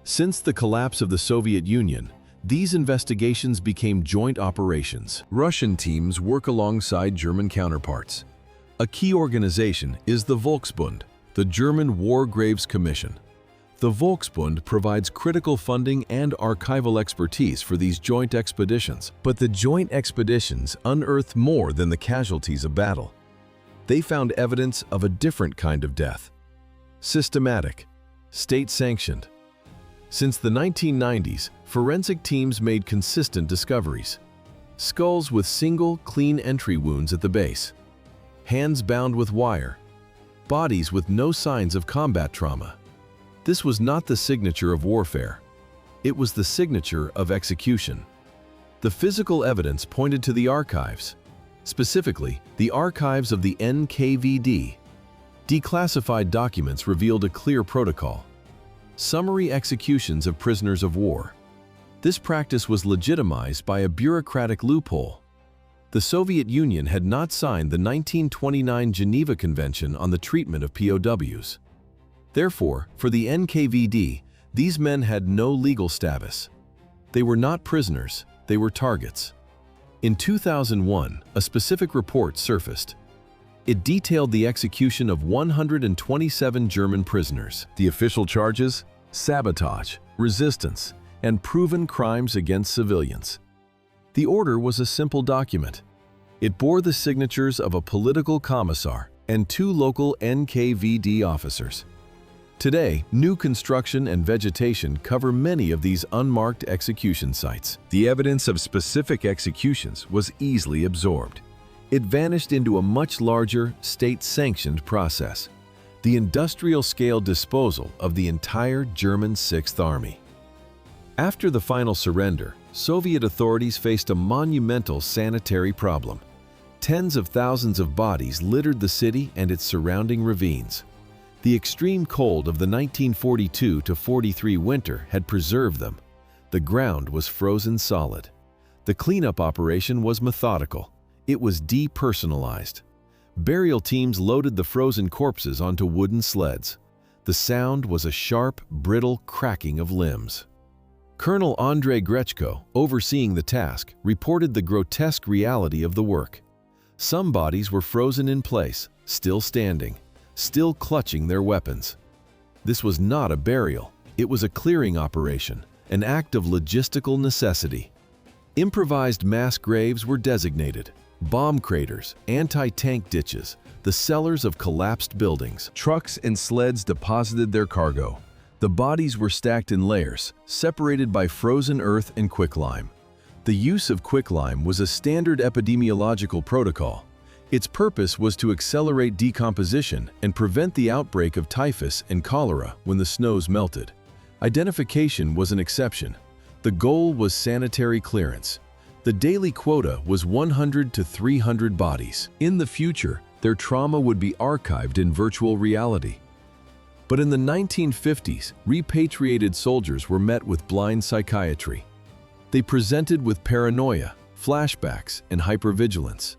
Since the collapse of the Soviet Union, these investigations became joint operations. Russian teams work alongside German counterparts. A key organization is the Volksbund, the German War Graves Commission. The Volksbund provides critical funding and archival expertise for these joint expeditions. But the joint expeditions unearthed more than the casualties of battle. They found evidence of a different kind of death. Systematic, state-sanctioned. Since the 1990s, forensic teams made consistent discoveries. Skulls with single, clean entry wounds at the base. Hands bound with wire. Bodies with no signs of combat trauma. This was not the signature of warfare. It was the signature of execution. The physical evidence pointed to the archives, specifically the archives of the NKVD. Declassified documents revealed a clear protocol. Summary executions of prisoners of war. This practice was legitimized by a bureaucratic loophole. The Soviet Union had not signed the 1929 Geneva Convention on the treatment of POWs. Therefore, for the NKVD, these men had no legal status. They were not prisoners, they were targets. In 2001, a specific report surfaced. It detailed the execution of 127 German prisoners. The official charges: sabotage, resistance, and proven crimes against civilians. The order was a simple document. It bore the signatures of a political commissar and 2 local NKVD officers. Today, new construction and vegetation cover many of these unmarked execution sites. The evidence of specific executions was easily absorbed. It vanished into a much larger, state-sanctioned process, the industrial-scale disposal of the entire German Sixth Army. After the final surrender, Soviet authorities faced a monumental sanitary problem. Tens of thousands of bodies littered the city and its surrounding ravines. The extreme cold of the 1942-43 winter had preserved them. The ground was frozen solid. The cleanup operation was methodical. It was depersonalized. Burial teams loaded the frozen corpses onto wooden sleds. The sound was a sharp, brittle cracking of limbs. Colonel Andrei Grechko, overseeing the task, reported the grotesque reality of the work. Some bodies were frozen in place, still standing, still clutching their weapons. This was not a burial, it was a clearing operation, an act of logistical necessity. Improvised mass graves were designated, bomb craters, anti-tank ditches, the cellars of collapsed buildings. Trucks and sleds deposited their cargo. The bodies were stacked in layers, separated by frozen earth and quicklime. The use of quicklime was a standard epidemiological protocol. Its purpose was to accelerate decomposition and prevent the outbreak of typhus and cholera when the snows melted. Identification was an exception. The goal was sanitary clearance. The daily quota was 100 to 300 bodies. In the future, their trauma would be archived in virtual reality. But in the 1950s, repatriated soldiers were met with blind psychiatry. They presented with paranoia, flashbacks, and hypervigilance.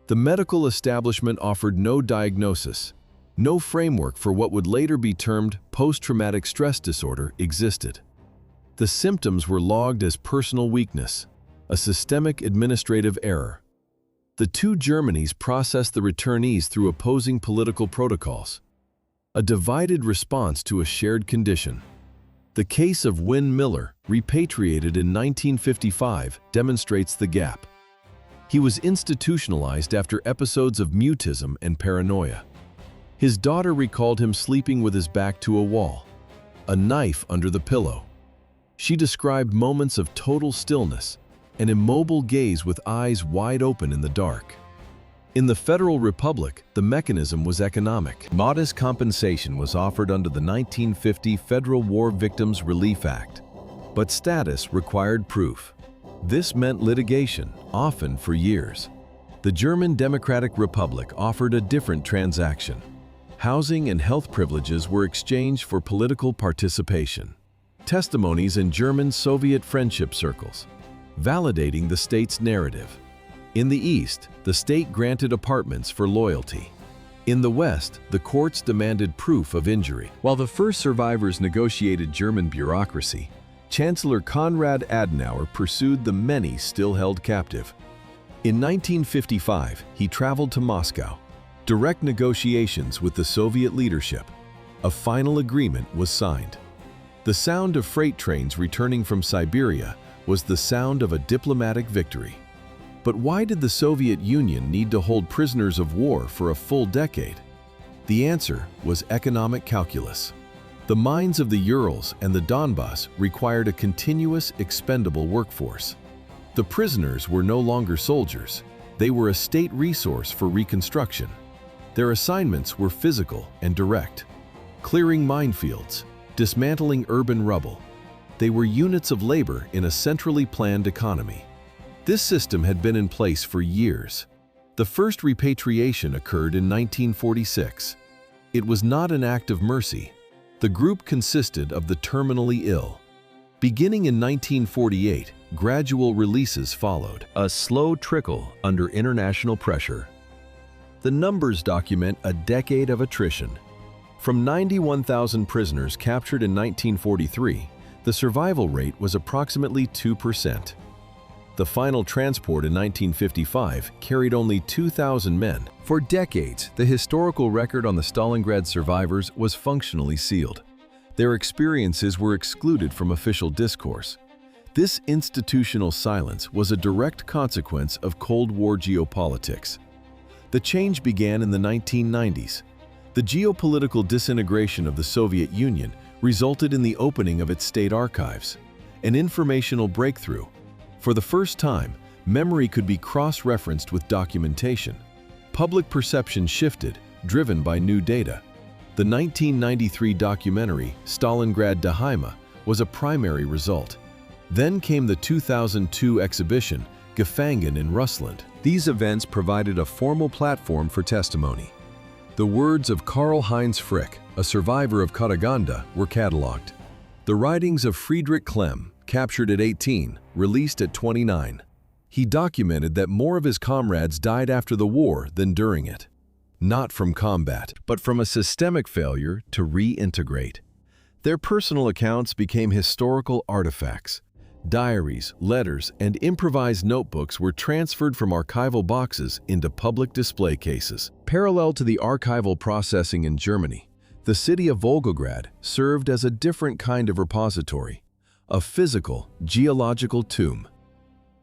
The medical establishment offered no diagnosis. No framework for what would later be termed post-traumatic stress disorder existed. The symptoms were logged as personal weakness, a systemic administrative error. The two Germanys processed the returnees through opposing political protocols, a divided response to a shared condition. The case of Win Miller, repatriated in 1955, demonstrates the gap. He was institutionalized after episodes of mutism and paranoia. His daughter recalled him sleeping with his back to a wall, a knife under the pillow. She described moments of total stillness, an immobile gaze with eyes wide open in the dark. In the Federal Republic, the mechanism was economic. Modest compensation was offered under the 1950 Federal War Victims Relief Act, but status required proof. This meant litigation, often for years. The German Democratic Republic offered a different transaction. Housing and health privileges were exchanged for political participation. Testimonies in German Soviet friendship circles, validating the state's narrative. In the East, the state granted apartments for loyalty. In the West, the courts demanded proof of injury. While the first survivors negotiated German bureaucracy, Chancellor Konrad Adenauer pursued the many still held captive. In 1955, he traveled to Moscow. Direct negotiations with the Soviet leadership. A final agreement was signed. The sound of freight trains returning from Siberia was the sound of a diplomatic victory. But why did the Soviet Union need to hold prisoners of war for a full decade? The answer was economic calculus. The mines of the Urals and the Donbass required a continuous, expendable workforce. The prisoners were no longer soldiers. They were a state resource for reconstruction. Their assignments were physical and direct. Clearing minefields, dismantling urban rubble. They were units of labor in a centrally planned economy. This system had been in place for years. The first repatriation occurred in 1946. It was not an act of mercy. The group consisted of the terminally ill. Beginning in 1948, gradual releases followed, a slow trickle under international pressure. The numbers document a decade of attrition. From 91,000 prisoners captured in 1943, the survival rate was approximately 2%. The final transport in 1955 carried only 2,000 men. For decades, the historical record on the Stalingrad survivors was functionally sealed. Their experiences were excluded from official discourse. This institutional silence was a direct consequence of Cold War geopolitics. The change began in the 1990s. The geopolitical disintegration of the Soviet Union resulted in the opening of its state archives, an informational breakthrough. For the first time, memory could be cross-referenced with documentation. Public perception shifted, driven by new data. The 1993 documentary, Stalingrad Dahaima, was a primary result. Then came the 2002 exhibition, Gefangen in Russland. These events provided a formal platform for testimony. The words of Karl-Heinz Frick, a survivor of Kataganda, were catalogued. The writings of Friedrich Klemm, captured at 18, released at 29. He documented that more of his comrades died after the war than during it. Not from combat, but from a systemic failure to reintegrate. Their personal accounts became historical artifacts. Diaries, letters, and improvised notebooks were transferred from archival boxes into public display cases. Parallel to the archival processing in Germany, the city of Volgograd served as a different kind of repository, a physical, geological tomb.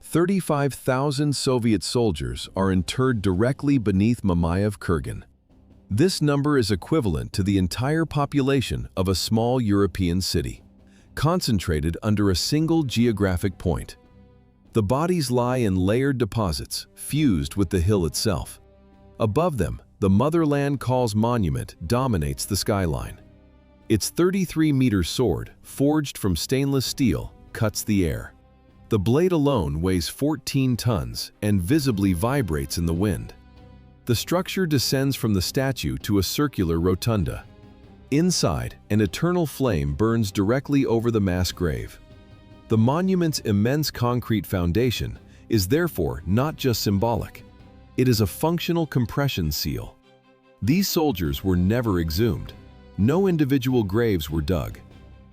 35,000 Soviet soldiers are interred directly beneath Mamayev Kurgan. This number is equivalent to the entire population of a small European city, concentrated under a single geographic point. The bodies lie in layered deposits, fused with the hill itself. Above them, the Motherland Calls monument dominates the skyline. Its 33-meter sword, forged from stainless steel, cuts the air. The blade alone weighs 14 tons and visibly vibrates in the wind. The structure descends from the statue to a circular rotunda. Inside, an eternal flame burns directly over the mass grave. The monument's immense concrete foundation is therefore not just symbolic. It is a functional compression seal. These soldiers were never exhumed. No individual graves were dug.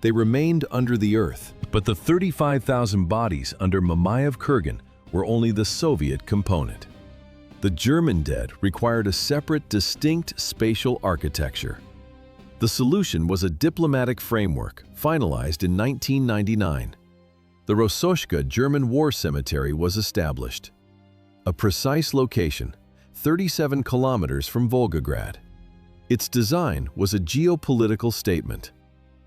They remained under the earth. But the 35,000 bodies under Mamayev Kurgan were only the Soviet component. The German dead required a separate, distinct spatial architecture. The solution was a diplomatic framework, finalized in 1999. The Rososhka German War Cemetery was established. A precise location, 37 kilometers from Volgograd. Its design was a geopolitical statement.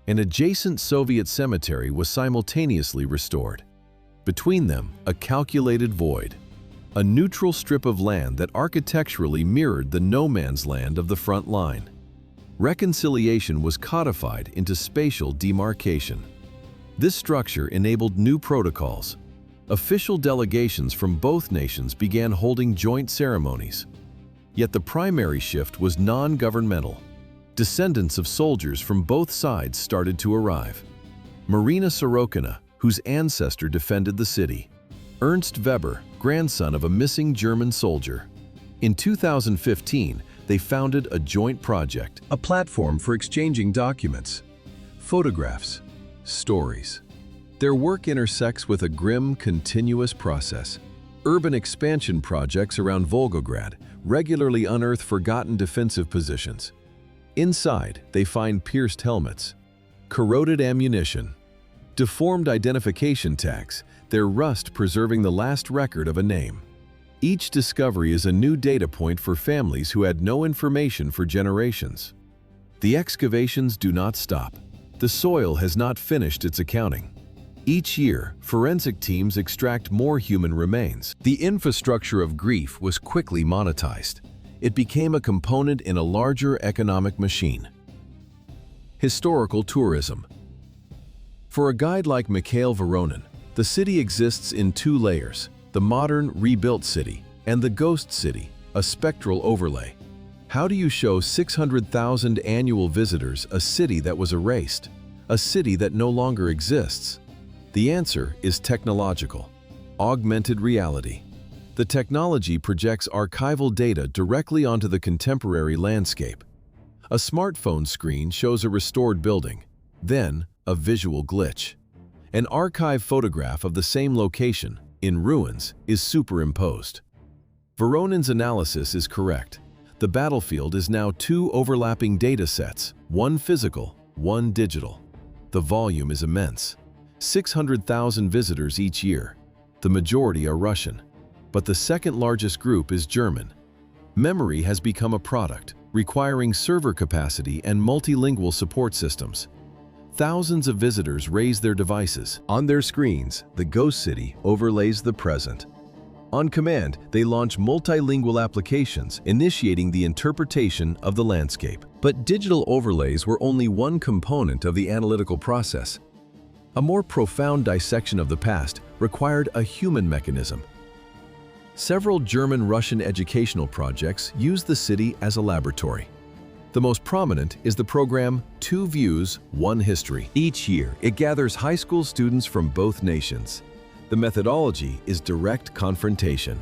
An adjacent Soviet cemetery was simultaneously restored. Between them, a calculated void, a neutral strip of land that architecturally mirrored the no-man's land of the front line. Reconciliation was codified into spatial demarcation. This structure enabled new protocols. Official delegations from both nations began holding joint ceremonies. Yet the primary shift was non-governmental. Descendants of soldiers from both sides started to arrive. Marina Sorokina, whose ancestor defended the city. Ernst Weber, grandson of a missing German soldier. In 2015, they founded a joint project, a platform for exchanging documents, photographs, stories. Their work intersects with a grim, continuous process. Urban expansion projects around Volgograd regularly unearth forgotten defensive positions. Inside, they find pierced helmets, corroded ammunition, deformed identification tags, their rust preserving the last record of a name. Each discovery is a new data point for families who had no information for generations. The excavations do not stop. The soil has not finished its accounting. Each year, forensic teams extract more human remains. The infrastructure of grief was quickly monetized. It became a component in a larger economic machine. Historical tourism. For a guide like Mikhail Voronin, the city exists in two layers: the modern, rebuilt city, and the ghost city, a spectral overlay. How do you show 600,000 annual visitors a city that was erased, a city that no longer exists? The answer is technological, augmented reality. The technology projects archival data directly onto the contemporary landscape. A smartphone screen shows a restored building, then a visual glitch. An archive photograph of the same location, in ruins, is superimposed. Voronin's analysis is correct. The battlefield is now two overlapping data sets, one physical, one digital. The volume is immense. 600,000 visitors each year. The majority are Russian, but the second largest group is German. Memory has become a product, requiring server capacity and multilingual support systems. Thousands of visitors raise their devices. On their screens, the ghost city overlays the present. On command, they launch multilingual applications, initiating the interpretation of the landscape. But digital overlays were only one component of the analytical process. A more profound dissection of the past required a human mechanism. Several German-Russian educational projects use the city as a laboratory. The most prominent is the program 2 Views, 1 History. Each year, it gathers high school students from both nations. The methodology is direct confrontation.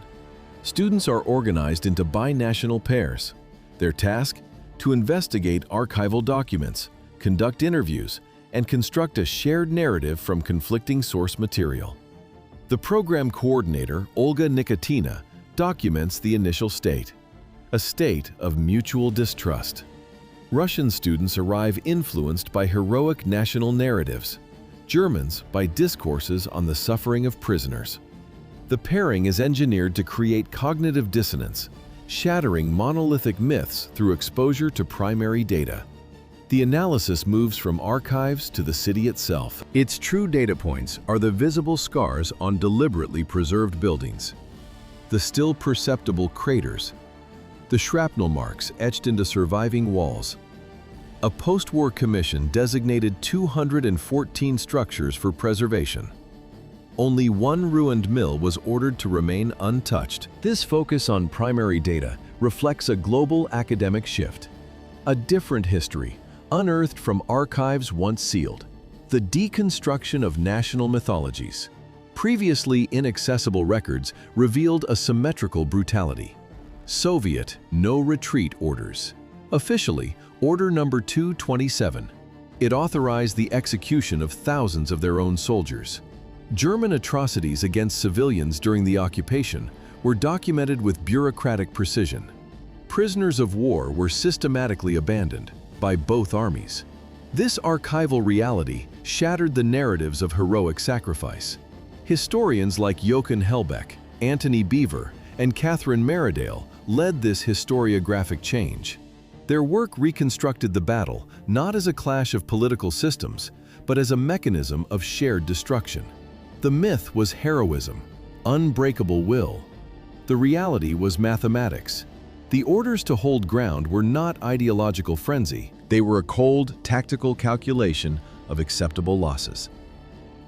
Students are organized into binational pairs. Their task? To investigate archival documents, conduct interviews, and construct a shared narrative from conflicting source material. The program coordinator, Olga Nikotina, documents the initial state, a state of mutual distrust. Russian students arrive influenced by heroic national narratives, Germans by discourses on the suffering of prisoners. The pairing is engineered to create cognitive dissonance, shattering monolithic myths through exposure to primary data. The analysis moves from archives to the city itself. Its true data points are the visible scars on deliberately preserved buildings, the still perceptible craters, the shrapnel marks etched into surviving walls. A post-war commission designated 214 structures for preservation. Only one ruined mill was ordered to remain untouched. This focus on primary data reflects a global academic shift. A different history, unearthed from archives once sealed. The deconstruction of national mythologies. Previously inaccessible records revealed a symmetrical brutality. Soviet no-retreat orders. Officially, Order Number 227. It authorized the execution of thousands of their own soldiers. German atrocities against civilians during the occupation were documented with bureaucratic precision. Prisoners of war were systematically abandoned by both armies. This archival reality shattered the narratives of heroic sacrifice. Historians like Jochen Helbeck, Antony Beevor, and Catherine Meredale led this historiographic change. Their work reconstructed the battle not as a clash of political systems, but as a mechanism of shared destruction. The myth was heroism, unbreakable will. The reality was mathematics. The orders to hold ground were not ideological frenzy. They were a cold, tactical calculation of acceptable losses.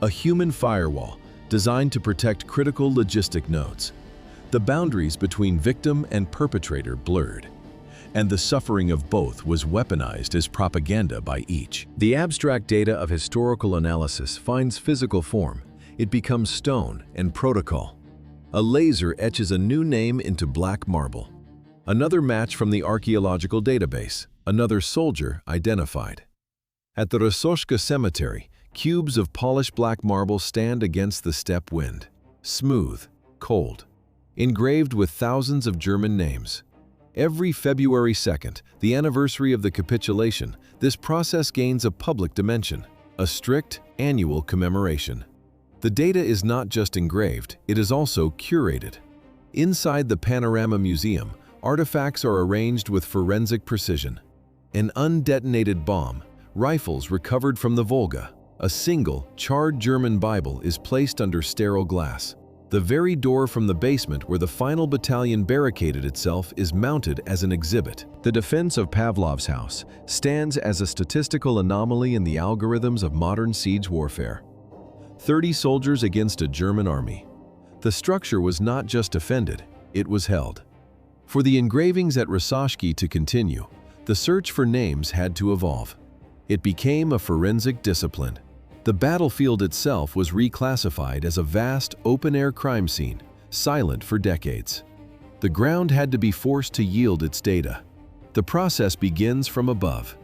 A human firewall designed to protect critical logistic nodes. The boundaries between victim and perpetrator blurred, and the suffering of both was weaponized as propaganda by each. The abstract data of historical analysis finds physical form. It becomes stone and protocol. A laser etches a new name into black marble. Another match from the archaeological database, another soldier identified. At the Rososhka Cemetery, cubes of polished black marble stand against the steppe wind, smooth, cold, engraved with thousands of German names. Every February 2nd, the anniversary of the capitulation, this process gains a public dimension, a strict annual commemoration. The data is not just engraved, it is also curated. Inside the Panorama Museum, artifacts are arranged with forensic precision. An undetonated bomb, rifles recovered from the Volga, a single, charred German Bible is placed under sterile glass. The very door from the basement where the final battalion barricaded itself is mounted as an exhibit. The defense of Pavlov's house stands as a statistical anomaly in the algorithms of modern siege warfare. 30 soldiers against a German army. The structure was not just defended, it was held. For the engravings at Rososhki to continue, the search for names had to evolve. It became a forensic discipline. The battlefield itself was reclassified as a vast, open-air crime scene, silent for decades. The ground had to be forced to yield its data. The process begins from above.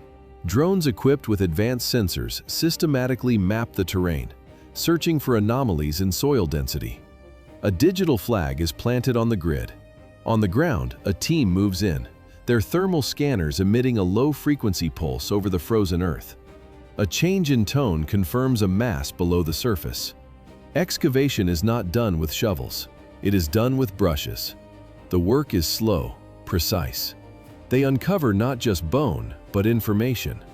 Drones equipped with advanced sensors systematically map the terrain, searching for anomalies in soil density. A digital flag is planted on the grid. On the ground, a team moves in, their thermal scanners emitting a low-frequency pulse over the frozen earth. A change in tone confirms a mass below the surface. Excavation is not done with shovels. It is done with brushes. The work is slow, precise. They uncover not just bone, but information.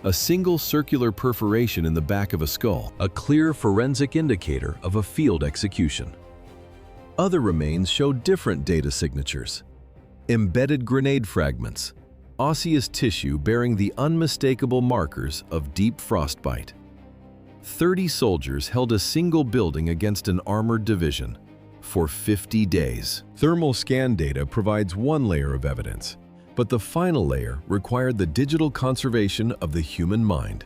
A single circular perforation in the back of a skull, a clear forensic indicator of a field execution. Other remains show different data signatures. Embedded grenade fragments, osseous tissue bearing the unmistakable markers of deep frostbite. 30 soldiers held a single building against an armored division for 50 days. Thermal scan data provides one layer of evidence, but the final layer required the digital conservation of the human mind.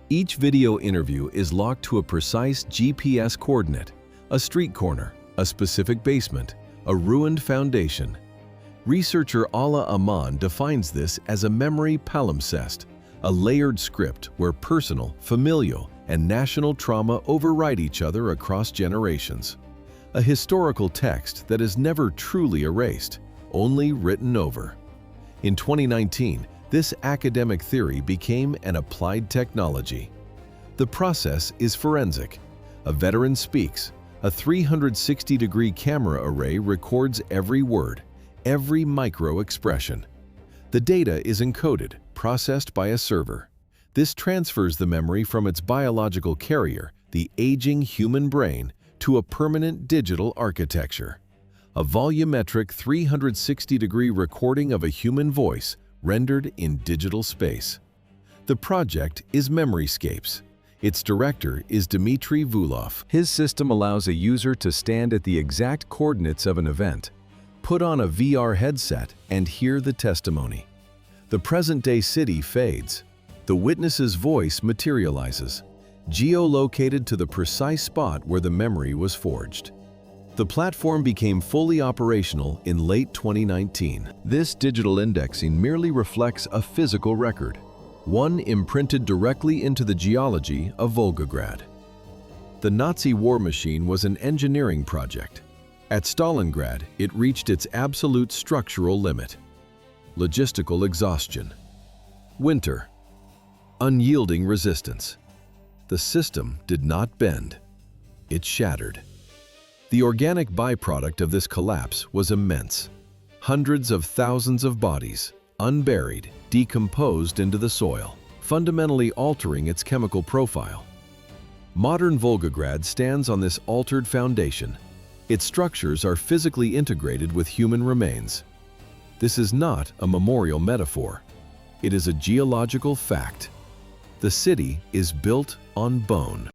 Each video interview is locked to a precise GPS coordinate, a street corner, a specific basement, a ruined foundation. Researcher Ala Aman defines this as a memory palimpsest, a layered script where personal, familial, and national trauma override each other across generations. A historical text that is never truly erased, only written over. In 2019, this academic theory became an applied technology. The process is forensic. A veteran speaks. A 360-degree camera array records every word, every micro-expression. The data is encoded, processed by a server. This transfers the memory from its biological carrier, the aging human brain, to a permanent digital architecture. A volumetric 360-degree recording of a human voice rendered in digital space. The project is Memoryscapes. Its director is Dmitry Vulov. His system allows a user to stand at the exact coordinates of an event, put on a VR headset, and hear the testimony. The present-day city fades. The witness's voice materializes, geolocated to the precise spot where the memory was forged. The platform became fully operational in late 2019. This digital indexing merely reflects a physical record, one imprinted directly into the geology of Volgograd. The Nazi war machine was an engineering project. At Stalingrad, it reached its absolute structural limit. Logistical exhaustion. Winter. Unyielding resistance. The system did not bend. It shattered. The organic byproduct of this collapse was immense. Hundreds of thousands of bodies, unburied, decomposed into the soil, fundamentally altering its chemical profile. Modern Volgograd stands on this altered foundation. Its structures are physically integrated with human remains. This is not a memorial metaphor. It is a geological fact. The city is built on bone.